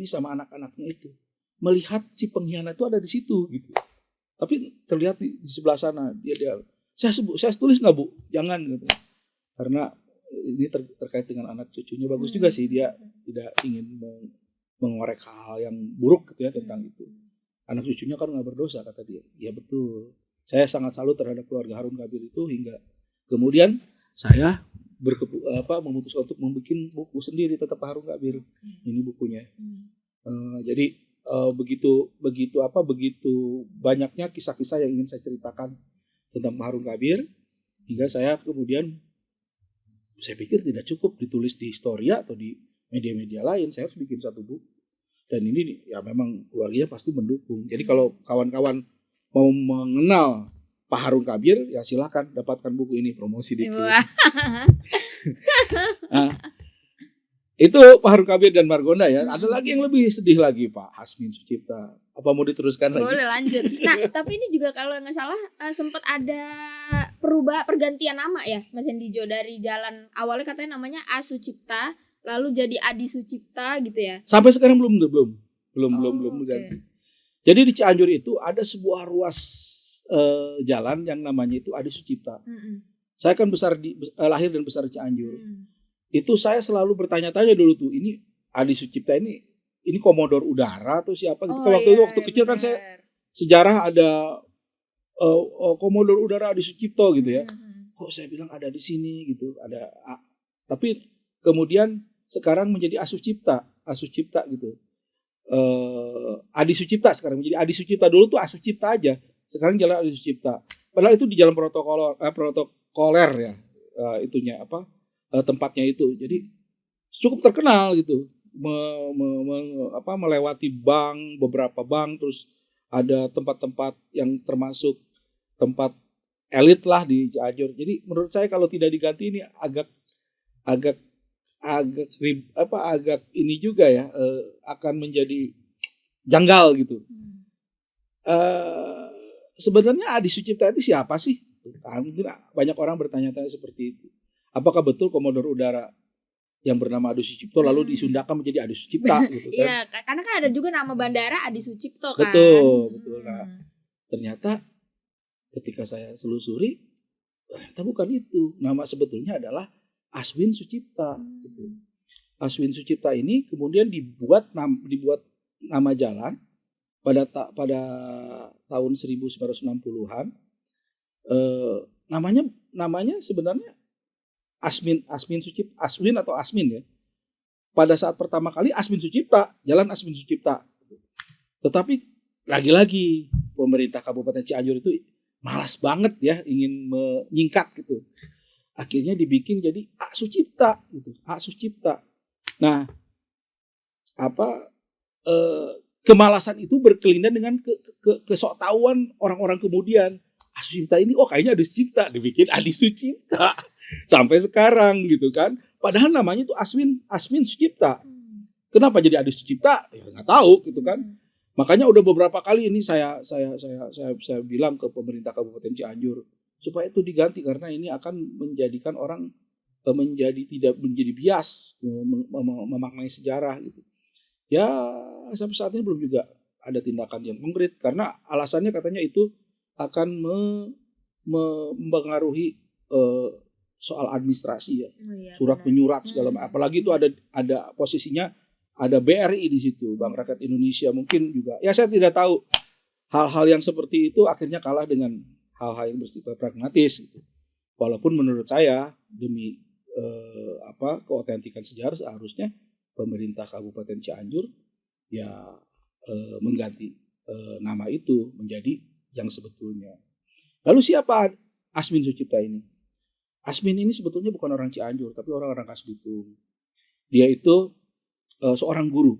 sama anak-anaknya itu melihat si pengkhianat itu ada di situ gitu. Tapi terlihat di sebelah sana dia saya tulis nggak Bu? Jangan gitu. Karena ini terkait dengan anak cucunya, bagus juga sih, dia tidak ingin mengorek hal yang buruk gitu ya tentang itu. Anak cucunya kan nggak berdosa, kata dia. Ya betul. Saya sangat salut terhadap keluarga Harun Kabir itu, hingga kemudian saya memutuskan untuk membuat buku sendiri tentang Harun Kabir. Ini bukunya. Jadi begitu banyaknya kisah-kisah yang ingin saya ceritakan tentang Harun Kabir, hingga saya kemudian saya pikir tidak cukup ditulis di Historia atau di media-media lain, saya harus bikin satu buku. Dan ini ya memang keluarganya pasti mendukung. Jadi kalau kawan-kawan mau mengenal Pak Harun Kabir, ya silakan dapatkan buku ini, promosi dikit. Itu Pak Harun Kabir dan Margonda ya. Ada lagi yang lebih sedih lagi, Pak Asmin Sucipta. Apa mau diteruskan lagi? Boleh lanjut. Nah, tapi ini juga kalau nggak salah sempat ada pergantian nama ya, Mas Hendijo, dari jalan awalnya katanya namanya A Sucipta, lalu jadi Adi Sucipta gitu ya. Sampai sekarang belum Oke. diganti. Jadi di Cianjur itu ada sebuah ruas jalan yang namanya itu Adi Sucipta. Saya kan lahir dan besar di Cianjur. Itu saya selalu bertanya-tanya dulu tuh, ini Adi Sucipta ini komodor udara atau siapa gitu. Waktu kecil kan saya sejarah ada komodor udara Adi Sucipto gitu ya. Kok saya bilang ada di sini gitu, tapi kemudian sekarang menjadi Asucipta gitu. Adi Sucipta sekarang menjadi Adi Sucipta. Dulu tuh Asucipta aja, sekarang jalan Adi Sucipta. Padahal itu di jalan protokoler ya, tempatnya itu. Jadi cukup terkenal gitu, melewati beberapa bank, terus ada tempat-tempat yang termasuk tempat elit lah di Cianjur. Jadi menurut saya kalau tidak diganti ini agak ini juga ya, akan menjadi janggal gitu. Sebenarnya Adi Sucipta itu siapa sih? Mungkin banyak orang bertanya-tanya seperti itu. Apakah betul komodor udara yang bernama Adi Sucipto lalu disundakan menjadi Adi Sucipta gitu kan? Iya, karena kan ada juga nama bandara Adi Sucipto kan. Betul. Nah, ternyata ketika saya selusuri, ternyata bukan itu. Nama sebetulnya adalah Aswin Sucipta. Gitu. Aswin Sucipta ini kemudian dibuat nama jalan pada tahun 1960-an. Namanya sebenarnya Asmin Sucipta, Asmin ya. Pada saat pertama kali Asmin Sucipta, jalan Asmin Sucipta. Tetapi lagi-lagi pemerintah Kabupaten Cianjur itu malas banget ya, ingin menyingkat gitu. Akhirnya dibikin jadi A Sucipta gitu, A Sucipta. Nah, kemalasan itu berkelindan dengan kesoktahuan orang-orang kemudian. Adi Sucipta ini, kayaknya Adi Sucipta, dibikin Adi Sucipta sampai sekarang gitu kan. Padahal namanya itu Asmin Sucipta. Kenapa jadi Adi Sucipta? Ya nggak tahu gitu kan. Makanya udah beberapa kali ini saya bilang ke pemerintah Kabupaten Cianjur supaya itu diganti, karena ini akan menjadikan orang tidak menjadi bias memaknai sejarah gitu. Ya sampai saat ini belum juga ada tindakan yang konkret, karena alasannya katanya itu akan mempengaruhi soal administrasi ya, surat menyurat segala macam. Apalagi itu ada posisinya ada BRI di situ, Bank Rakyat Indonesia, mungkin juga. Ya saya tidak tahu, hal-hal yang seperti itu akhirnya kalah dengan hal-hal yang bersifat pragmatis gitu. Walaupun menurut saya demi keautentikan sejarah seharusnya pemerintah Kabupaten Cianjur ya mengganti nama itu menjadi yang sebetulnya. Lalu siapa Asmin Sucipta ini? Asmin ini sebetulnya bukan orang Cianjur, tapi orang Rangkas Bitung. Dia itu seorang guru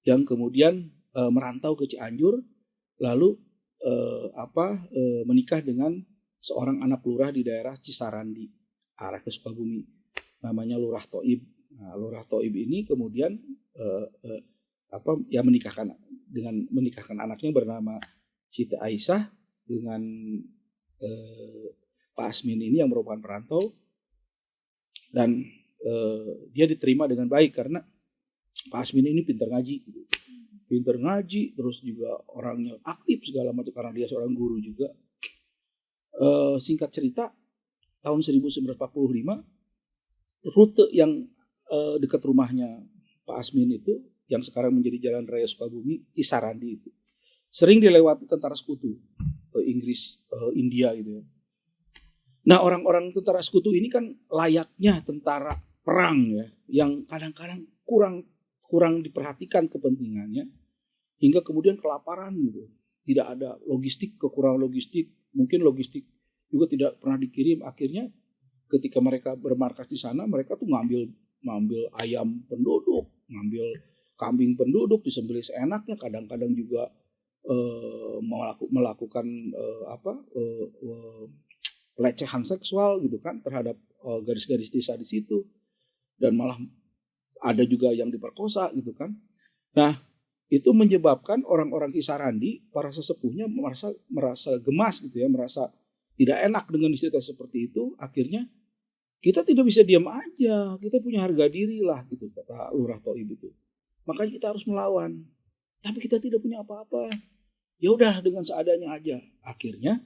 yang kemudian merantau ke Cianjur, lalu menikah dengan seorang anak lurah di daerah Cisarandi, arah ke Sukabumi, namanya Lurah Toib. Nah, Lurah Toib ini kemudian menikahkan anaknya bernama Siti Aisyah dengan Pak Asmin ini yang merupakan perantau, dan dia diterima dengan baik karena Pak Asmin ini pintar ngaji, terus juga orangnya aktif segala macam karena dia seorang guru juga. Singkat cerita, tahun 1945 rute yang dekat rumahnya Pak Asmin itu, yang sekarang menjadi Jalan Raya Sukabumi, Cisarandi itu, sering dilewati tentara sekutu Inggris, India gitu ya. Nah, orang-orang tentara sekutu ini kan layaknya tentara perang ya, yang kadang-kadang kurang diperhatikan kepentingannya, hingga kemudian kelaparan gitu. Tidak ada logistik, kekurangan logistik, mungkin logistik juga tidak pernah dikirim. Akhirnya ketika mereka bermarkas di sana, mereka tuh ngambil ayam penduduk, ngambil kambing penduduk, disembelih seenaknya, kadang-kadang juga melakukan pelecehan seksual gitu kan terhadap garis-garis desa di situ. dan malah ada juga yang diperkosa gitu kan. Nah, itu menyebabkan orang-orang Kisarandi, para sesepuhnya merasa gemas gitu ya, merasa tidak enak dengan cerita seperti itu. Akhirnya kita tidak bisa diam aja, kita punya harga diri lah gitu, kata Lurah Toib itu. Makanya kita harus melawan. Tapi kita tidak punya apa-apa. Ya udah dengan seadanya aja. Akhirnya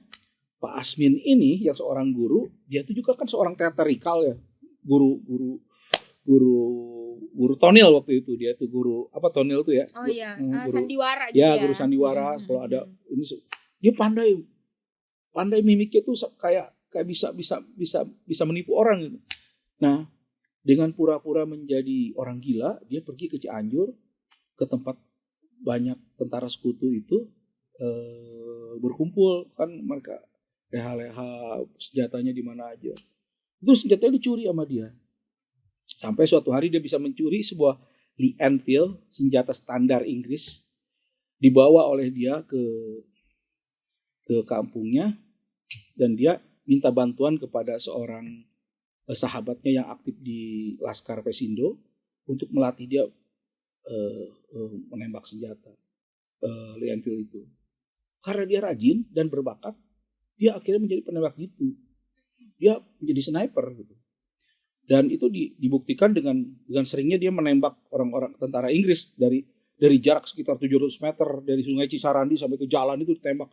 Pak Asmin ini yang seorang guru, dia itu juga kan seorang teaterikal ya, guru tonil waktu itu. Dia itu guru apa tonil itu ya? Oh iya, Guru, sandiwara gitu ya ya. guru sandiwara. Kalau ada ini dia pandai mimiknya tuh kayak bisa menipu orang gitu. Nah, dengan pura-pura menjadi orang gila, dia pergi ke Cianjur, ke tempat banyak tentara sekutu itu berkumpul kan, mereka leha-leha senjatanya di mana aja. Itu senjatanya dicuri sama dia. Sampai suatu hari dia bisa mencuri sebuah Lee Enfield, senjata standar Inggris, dibawa oleh dia ke kampungnya, dan dia minta bantuan kepada seorang sahabatnya yang aktif di Laskar Pesindo untuk melatih dia menembak senjata Lee Enfield itu. Karena dia rajin dan berbakat, dia akhirnya menjadi penembak gitu. Dia menjadi sniper gitu. Dan itu dibuktikan dengan seringnya dia menembak orang-orang tentara Inggris dari jarak sekitar 700 meter, dari Sungai Cisarandi sampai ke jalan itu ditembak.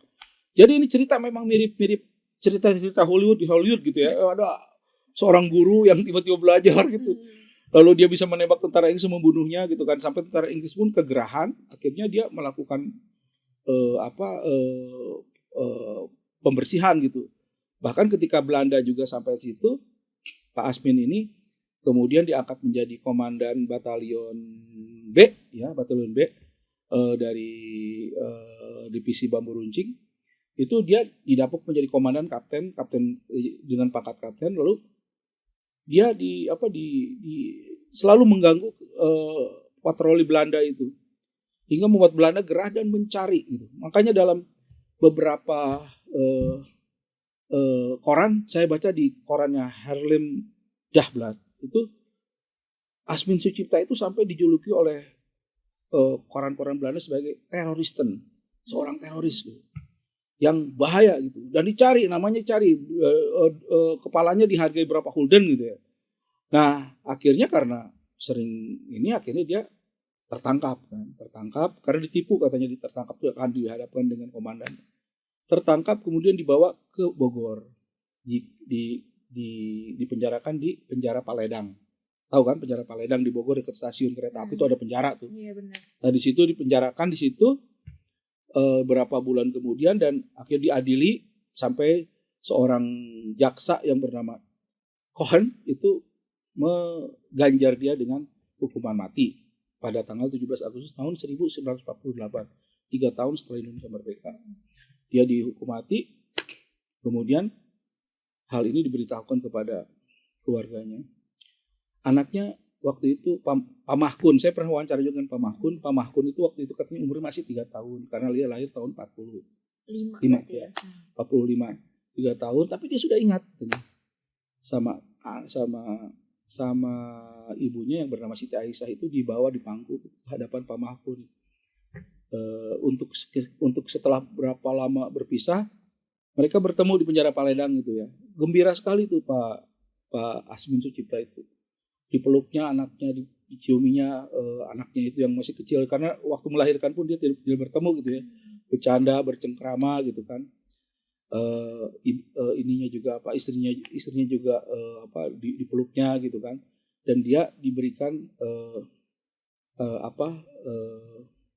Jadi ini cerita memang mirip-mirip cerita-cerita Hollywood gitu ya. Ada seorang guru yang tiba-tiba belajar gitu. Lalu dia bisa menembak tentara Inggris, membunuhnya gitu kan. Sampai tentara Inggris pun kegerahan, akhirnya dia melakukan pembersihan gitu. Bahkan ketika Belanda juga sampai situ, Pak Asmin ini kemudian diangkat menjadi komandan batalion B dari divisi Bambu Runcing. Itu dia didapuk menjadi komandan kapten dengan pangkat kapten. Lalu dia selalu mengganggu patroli Belanda itu, hingga membuat Belanda gerah dan mencari gitu. Makanya dalam beberapa koran, saya baca di korannya Haarlem Dagblad itu, Asmin Sucipta itu sampai dijuluki oleh koran-koran Belanda sebagai teroristen, seorang teroris gitu, yang bahaya gitu, dan dicari, namanya cari, kepalanya dihargai berapa gulden gitu ya. Nah akhirnya karena sering ini, akhirnya dia tertangkap karena ditipu, katanya tertangkap itu akan dihadapkan dengan komandan. Tertangkap kemudian dibawa ke Bogor, dipenjarakan di penjara Paledang. Tahu kan penjara Paledang di Bogor dekat stasiun kereta api itu ada penjara tuh. Iya benar. Nah di situ dipenjarakan di situ berapa bulan kemudian, dan akhirnya diadili sampai seorang jaksa yang bernama Cohen itu mengganjar dia dengan hukuman mati pada tanggal 17 Agustus tahun 1948, 3 tahun setelah Indonesia merdeka. Dia dihukum mati. Kemudian hal ini diberitahukan kepada keluarganya. Anaknya waktu itu Pak Mahkun, saya pernah wawancara juga dengan Pak Mahkun. Pak Mahkun itu waktu itu katanya umurnya masih 3 tahun karena dia lahir tahun 45 ya. 45, 3 tahun, tapi dia sudah ingat sama ibunya yang bernama Siti Aisyah itu dibawa di pangku ke hadapan Pak Mahkun. Untuk setelah berapa lama berpisah, mereka bertemu di penjara Paledang gitu ya. Gembira sekali tuh Pak Asmin Sucipta itu. Dipeluknya anaknya, diciuminya anaknya itu yang masih kecil, karena waktu melahirkan pun dia tidak bertemu gitu ya. Bercanda, bercengkrama gitu kan. Ininya juga istrinya juga dipeluknya gitu kan. Dan dia diberikan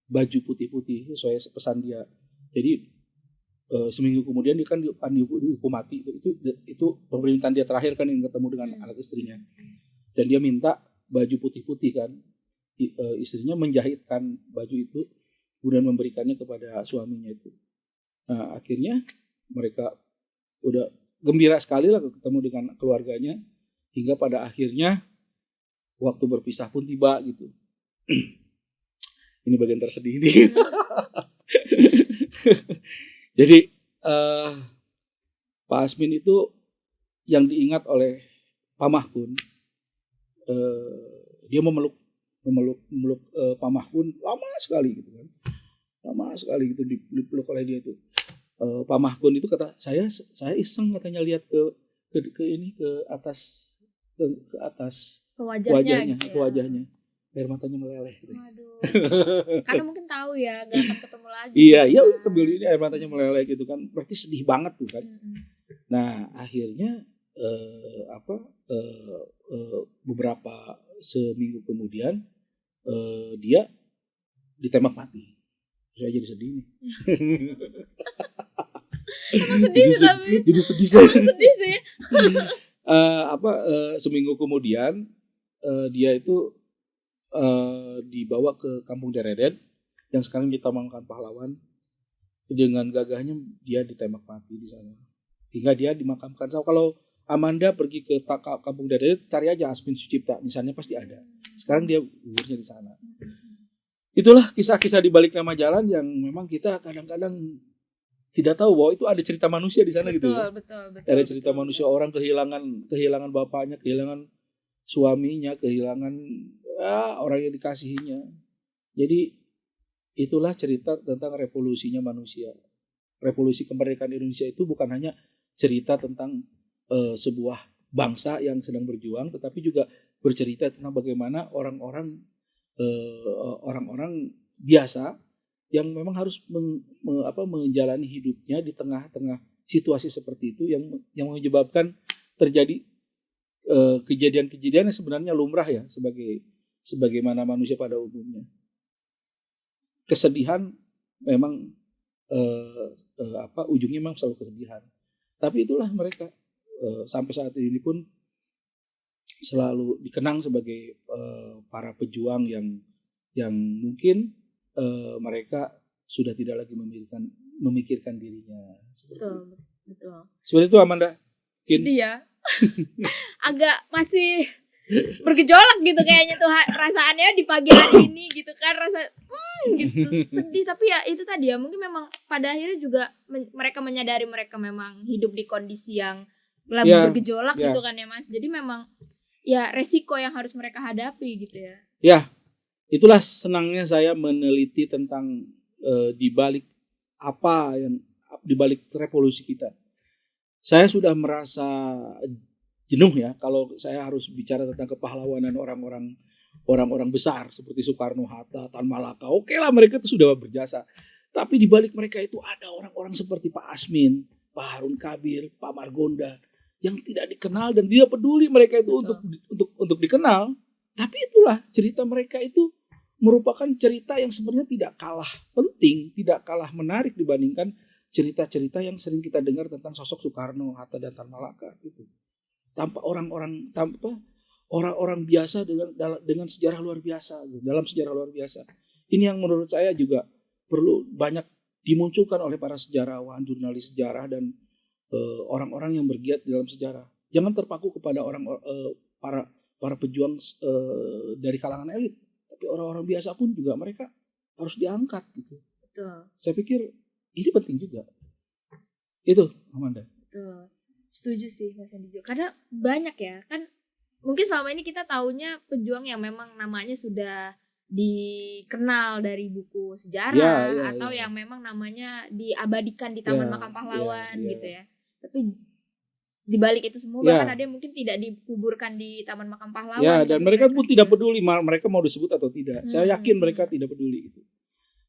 baju putih-putih sesuai pesan dia. Jadi seminggu kemudian dia kan dihukum mati. Itu pemerintahan dia terakhir kan, yang ketemu dengan anak istrinya. Dan dia minta baju putih-putih kan. Istrinya menjahitkan baju itu kemudian memberikannya kepada suaminya itu. Nah akhirnya mereka udah gembira sekali lah ketemu dengan keluarganya, hingga pada akhirnya waktu berpisah pun tiba gitu. Ini bagian tersedih nih. Jadi Pak Asmin itu yang diingat oleh Pak Mahkun dia memeluk Pak Mahfud lama sekali gitu kan, lama sekali gitu dipeluk oleh dia itu. Pak Mahfud itu kata saya iseng katanya lihat ke atas ke atas Ke wajahnya, ke gitu ya. wajahnya, air matanya meleleh gitu. Waduh. Karena mungkin tahu ya gak akan ketemu lagi. Iya, gitu kan. sambil ini air matanya meleleh gitu kan, berarti sedih banget tuh kan. Nah akhirnya beberapa seminggu kemudian dia ditembak mati. Saya jadi sedih nih. Emang sedih sih tapi. Jadi sedih saya. Sedih sih. Seminggu kemudian dia itu dibawa ke Kampung Dereden yang sekarang di Taman Makam Pahlawan. Dengan gagahnya dia ditembak mati di sana hingga dia dimakamkan. So, kalau Amanda pergi ke Kampung Dereden, cari aja Asmin Sucipta, misalnya pasti ada. Sekarang dia guburnya di sana. Itulah kisah-kisah di balik nama jalan yang memang kita kadang-kadang tidak tahu bahwa itu ada cerita manusia di sana. Betul, gitu ya. Betul. Ada cerita manusia, orang kehilangan bapaknya, kehilangan suaminya, kehilangan orang yang dikasihinya. Jadi itulah cerita tentang revolusinya manusia. Revolusi kemerdekaan Indonesia itu bukan hanya cerita tentang sebuah bangsa yang sedang berjuang, tetapi juga bercerita tentang bagaimana orang-orang biasa yang memang harus menjalani hidupnya di tengah-tengah situasi seperti itu yang menyebabkan terjadi kejadian-kejadian yang sebenarnya lumrah ya sebagaimana manusia pada umumnya. Kesedihan memang ujungnya memang selalu kesedihan. Tapi itulah mereka sampai saat ini pun selalu dikenang sebagai para pejuang yang mungkin mereka sudah tidak lagi memikirkan dirinya. Betul. Seperti itu Amanda. Sedih ya. Agak masih bergejolak gitu kayaknya tuh perasaannya di pagi hari ini gitu kan, rasa gitu sedih. Tapi ya itu tadi ya, mungkin memang pada akhirnya juga mereka menyadari mereka memang hidup di kondisi yang bergejolak gitu kan ya Mas. Jadi memang ya resiko yang harus mereka hadapi gitu ya. Ya, itulah senangnya saya meneliti tentang dibalik dibalik revolusi kita. Saya sudah merasa jenuh ya kalau saya harus bicara tentang kepahlawanan orang-orang besar seperti Soekarno, Hatta, Tan Malaka. Oke lah, mereka itu sudah berjasa. Tapi di balik mereka itu ada orang-orang seperti Pak Asmin, Pak Harun Kabir, Pak Margonda yang tidak dikenal dan dia peduli mereka itu untuk dikenal. Tapi itulah cerita mereka itu merupakan cerita yang sebenarnya tidak kalah penting, tidak kalah menarik dibandingkan cerita-cerita yang sering kita dengar tentang sosok Soekarno, Hatta dan Tan Malaka gitu. Tanpa orang-orang biasa dengan sejarah luar biasa, dalam sejarah luar biasa. Ini yang menurut saya juga perlu banyak dimunculkan oleh para sejarawan, jurnalis sejarah dan orang-orang yang bergiat di dalam sejarah. Jangan terpaku kepada para pejuang dari kalangan elit, tapi orang-orang biasa pun juga mereka harus diangkat gitu. Betul. Saya pikir ini penting juga. Itu Amanda. Betul. Setuju sih Mas Andi juga. Karena banyak ya kan, mungkin selama ini kita taunya pejuang yang memang namanya sudah dikenal dari buku sejarah atau yang memang namanya diabadikan di Taman Makam Pahlawan gitu ya. Tapi di balik itu semua bahkan ada yang mungkin tidak dikuburkan di Taman Makam Pahlawan. Ya, dan mereka pun tidak peduli mereka mau disebut atau tidak. Saya yakin mereka tidak peduli itu.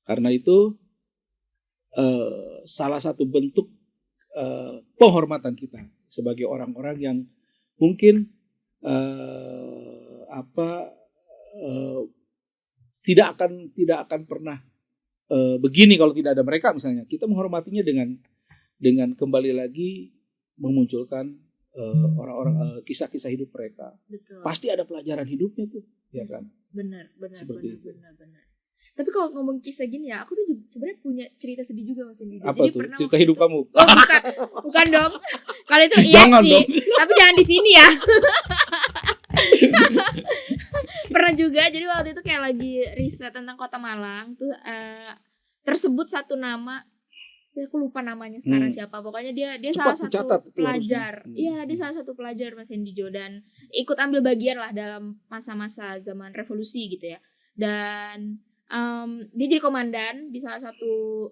Karena itu salah satu bentuk penghormatan kita sebagai orang-orang yang mungkin tidak akan pernah begini kalau tidak ada mereka misalnya. Kita menghormatinya dengan kembali lagi memunculkan orang-orang kisah-kisah hidup mereka. Betul. Pasti ada pelajaran hidupnya tuh, ya kan? Benar. Benar. Tapi kalau ngomong kisah gini ya, aku tuh sebenarnya punya cerita sedih juga Mas Indi. Apa Jadi tuh? pernah Cerita hidup kamu? Oh, bukan dong. Kalau itu iya Jangan sih, dong. tapi jangan di sini ya. Pernah juga, jadi waktu itu kayak lagi riset tentang Kota Malang tuh tersebut satu nama aku lupa namanya sekarang siapa. Pokoknya dia Cepat salah satu dicatat itu pelajar. harusnya. Iya, dia salah satu pelajar Mas Hendijo dan ikut ambil bagian lah dalam masa-masa zaman revolusi gitu ya. Dan dia jadi komandan di salah satu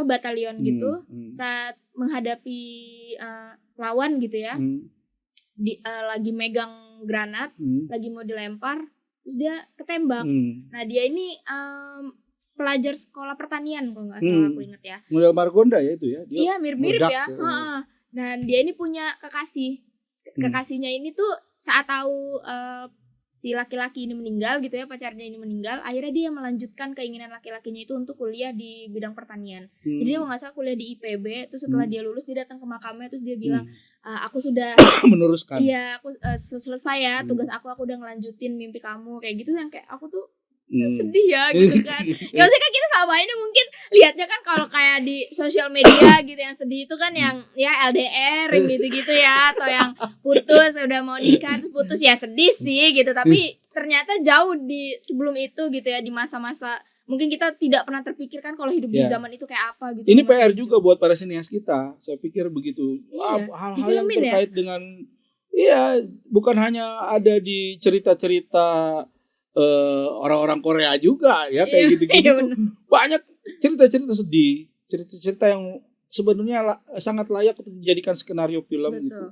batalion gitu saat menghadapi lawan gitu ya. Lagi megang granat, lagi mau dilempar, terus dia ketembak. Nah, dia ini pelajar sekolah pertanian kalau nggak salah aku inget ya. Model Margonda ya itu ya. Iya, mirip-mirip meledak ya. Dan dia ini punya kekasih. Kekasihnya ini tuh saat tahu si laki-laki ini meninggal gitu ya, pacarnya ini meninggal, akhirnya dia melanjutkan keinginan laki-lakinya itu untuk kuliah di bidang pertanian. Jadi dia kalau nggak salah kuliah di IPB, terus setelah dia lulus dia datang ke makamnya terus dia bilang, aku sudah meneruskan. Iya, aku selesai ya tugas aku udah ngelanjutin mimpi kamu kayak gitu, yang kayak aku tuh sedih ya gitu kan. Ya maksudnya kan kita selama ini mungkin lihatnya kan kalau kayak di sosial media gitu yang sedih itu kan yang ya LDR yang gitu-gitu ya, atau yang putus udah mau nikah terus putus, ya sedih sih gitu. Tapi ternyata jauh di sebelum itu gitu ya, di masa-masa mungkin kita tidak pernah terpikirkan kalau hidup di zaman itu kayak apa gitu. Ini PR juga buat para sinias kita. Saya pikir begitu. Hal-hal yang terkait dengan bukan hanya ada di cerita-cerita orang-orang Korea juga ya kayak gitu-gitu. Banyak cerita-cerita sedih, cerita-cerita yang sebenarnya sangat layak untuk dijadikan skenario film. Betul. Gitu.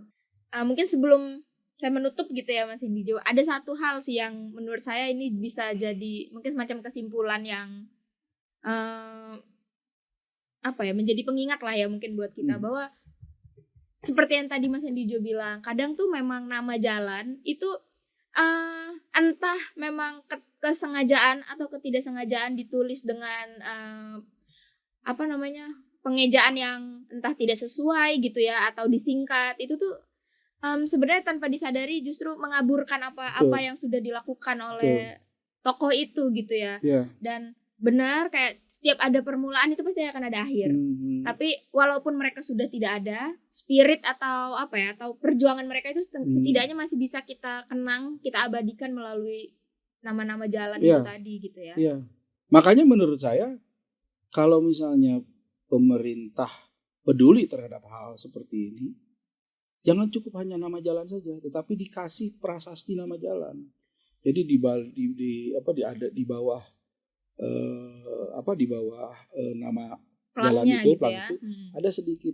Mungkin sebelum saya menutup gitu ya Mas Hendijo, ada satu hal sih yang menurut saya ini bisa jadi mungkin semacam kesimpulan yang menjadi pengingat lah ya mungkin buat kita, bahwa seperti yang tadi Mas Hendijo bilang, kadang tuh memang nama jalan itu entah memang kesengajaan atau ketidaksengajaan ditulis dengan pengejaan yang entah tidak sesuai gitu ya, atau disingkat, itu tuh sebenarnya tanpa disadari justru mengaburkan apa yang sudah dilakukan oleh tokoh itu gitu ya. Dan benar kayak setiap ada permulaan itu pasti akan ada akhir. Tapi walaupun mereka sudah tidak ada, spirit atau atau perjuangan mereka itu setidaknya masih bisa kita kenang, kita abadikan melalui nama-nama jalan itu tadi gitu ya. Makanya menurut saya kalau misalnya pemerintah peduli terhadap hal seperti ini, jangan cukup hanya nama jalan saja, tetapi dikasih prasasti nama jalan. Jadi di bawah nama jalan Plannya itu, gitu ya. ada sedikit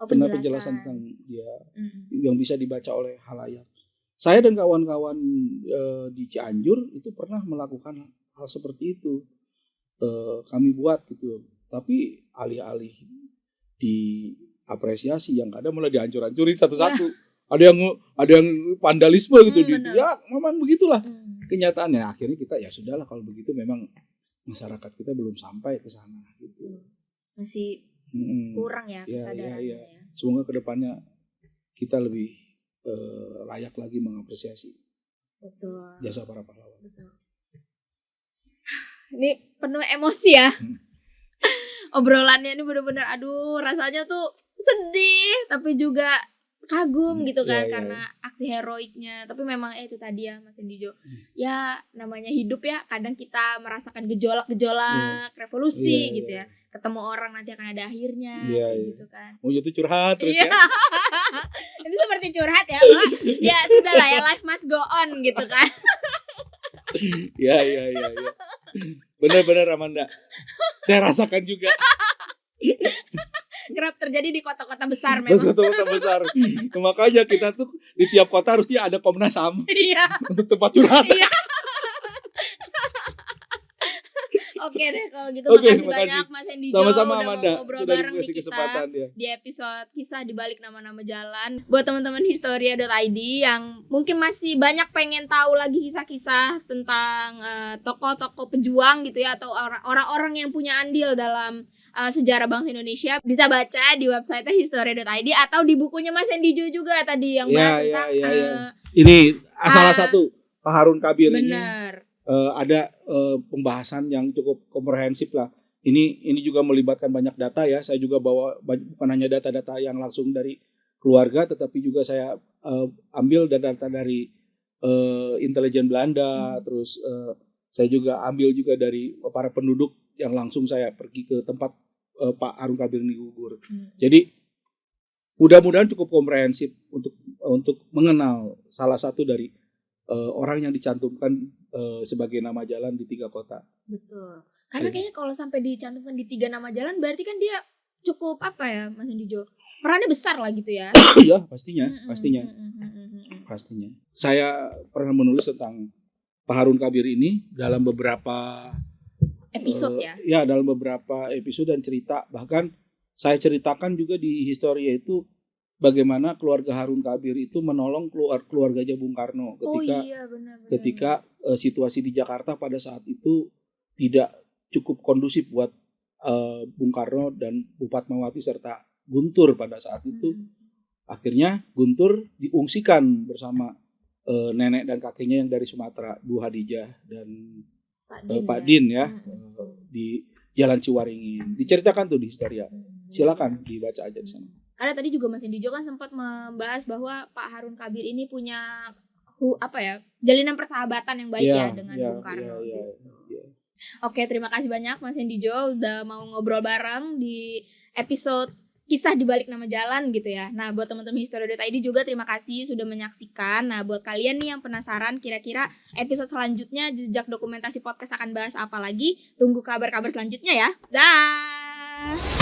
penjelasan tentang dia yang bisa dibaca oleh halayak. Saya dan kawan-kawan di Cianjur itu pernah melakukan hal seperti itu. Kami buat gitu, tapi alih-alih diapresiasi, yang ada malah dihancur-hancurin satu-satu. Ada yang vandalisme gitu. Ya memang begitulah kenyataannya. Akhirnya kita ya sudahlah, kalau begitu memang masyarakat kita belum sampai ke sana gitu. Masih kurang ya kesadarannya. Ya. Semoga kedepannya kita lebih layak lagi mengapresiasi jasa para pahlawan. Betul. Ini penuh emosi ya. Obrolannya ini benar-benar rasanya tuh sedih tapi juga kagum gitu kan, karena aksi heroiknya. Tapi memang itu tadi ya Mas Hendijo, ya namanya hidup ya, kadang kita merasakan gejolak-gejolak revolusi gitu ya, ketemu orang nanti akan ada akhirnya gitu kan. Mau jatuh curhat terus ya. Ini seperti curhat ya Pak. Ya sudahlah ya, life must go on gitu kan. Ya. Benar-benar Amanda, saya rasakan juga. Kerap terjadi di kota-kota besar memang. Kota-kota besar. Makanya kita tuh di tiap kota harusnya ada Komnas HAM. Untuk tempat curhat. Oke deh kalau gitu, makasih banyak Mas Hendijo. Sama-sama udah Amanda, mau ngobrol sudah bareng di kita di episode kisah di balik nama-nama jalan. Buat teman-teman Historia.id yang mungkin masih banyak pengen tahu lagi kisah-kisah tentang tokoh-tokoh pejuang gitu ya, atau orang-orang yang punya andil dalam sejarah bangsa Indonesia, bisa baca di website Historia.id atau di bukunya Mas Hendijo juga tadi yang bahas tentang ini salah satu Pak Harun Kabir. Benar. Ada pembahasan yang cukup komprehensif lah. Ini juga melibatkan banyak data ya. Saya juga bawa bukan hanya data-data yang langsung dari keluarga, tetapi juga saya ambil data dari intelijen Belanda. Terus saya juga ambil juga dari para penduduk yang langsung saya pergi ke tempat Pak Harun Kabir ini gugur. Jadi mudah-mudahan cukup komprehensif untuk mengenal salah satu dari orang yang dicantumkan sebagai nama jalan di 3 kota. Betul. Karena kayaknya kalau sampai dicantumkan di 3 nama jalan berarti kan dia cukup apa ya Mas Hendijo? Perannya besar lah gitu ya. Iya, pastinya. Saya pernah menulis tentang Pak Harun Kabir ini dalam beberapa Episode ya. Ya, dalam beberapa episode dan cerita. Bahkan saya ceritakan juga di Historia itu bagaimana keluarga Harun Kabir itu menolong keluarganya Bung Karno ketika situasi di Jakarta pada saat itu tidak cukup kondusif buat Bung Karno dan Bu Fatmawati serta Guntur pada saat itu. Akhirnya Guntur diungsikan bersama nenek dan kakeknya yang dari Sumatera, Bu Hadijah dan Pak Din ya, di Jalan Ciwaringin. Diceritakan tuh di Historia. Silakan dibaca aja di sana. Ada tadi juga Mas Hendijo kan sempat membahas bahwa Pak Harun Kabir ini punya jalinan persahabatan yang baik dengan Bung Karno. Oke, terima kasih banyak Mas Hendijo udah mau ngobrol bareng di episode kisah di balik nama jalan gitu ya. Nah, buat teman-teman Historia.id juga terima kasih sudah menyaksikan. Nah, buat kalian nih yang penasaran kira-kira episode selanjutnya Jejak Dokumentasi Podcast akan bahas apa lagi? Tunggu kabar-kabar selanjutnya ya. Dah.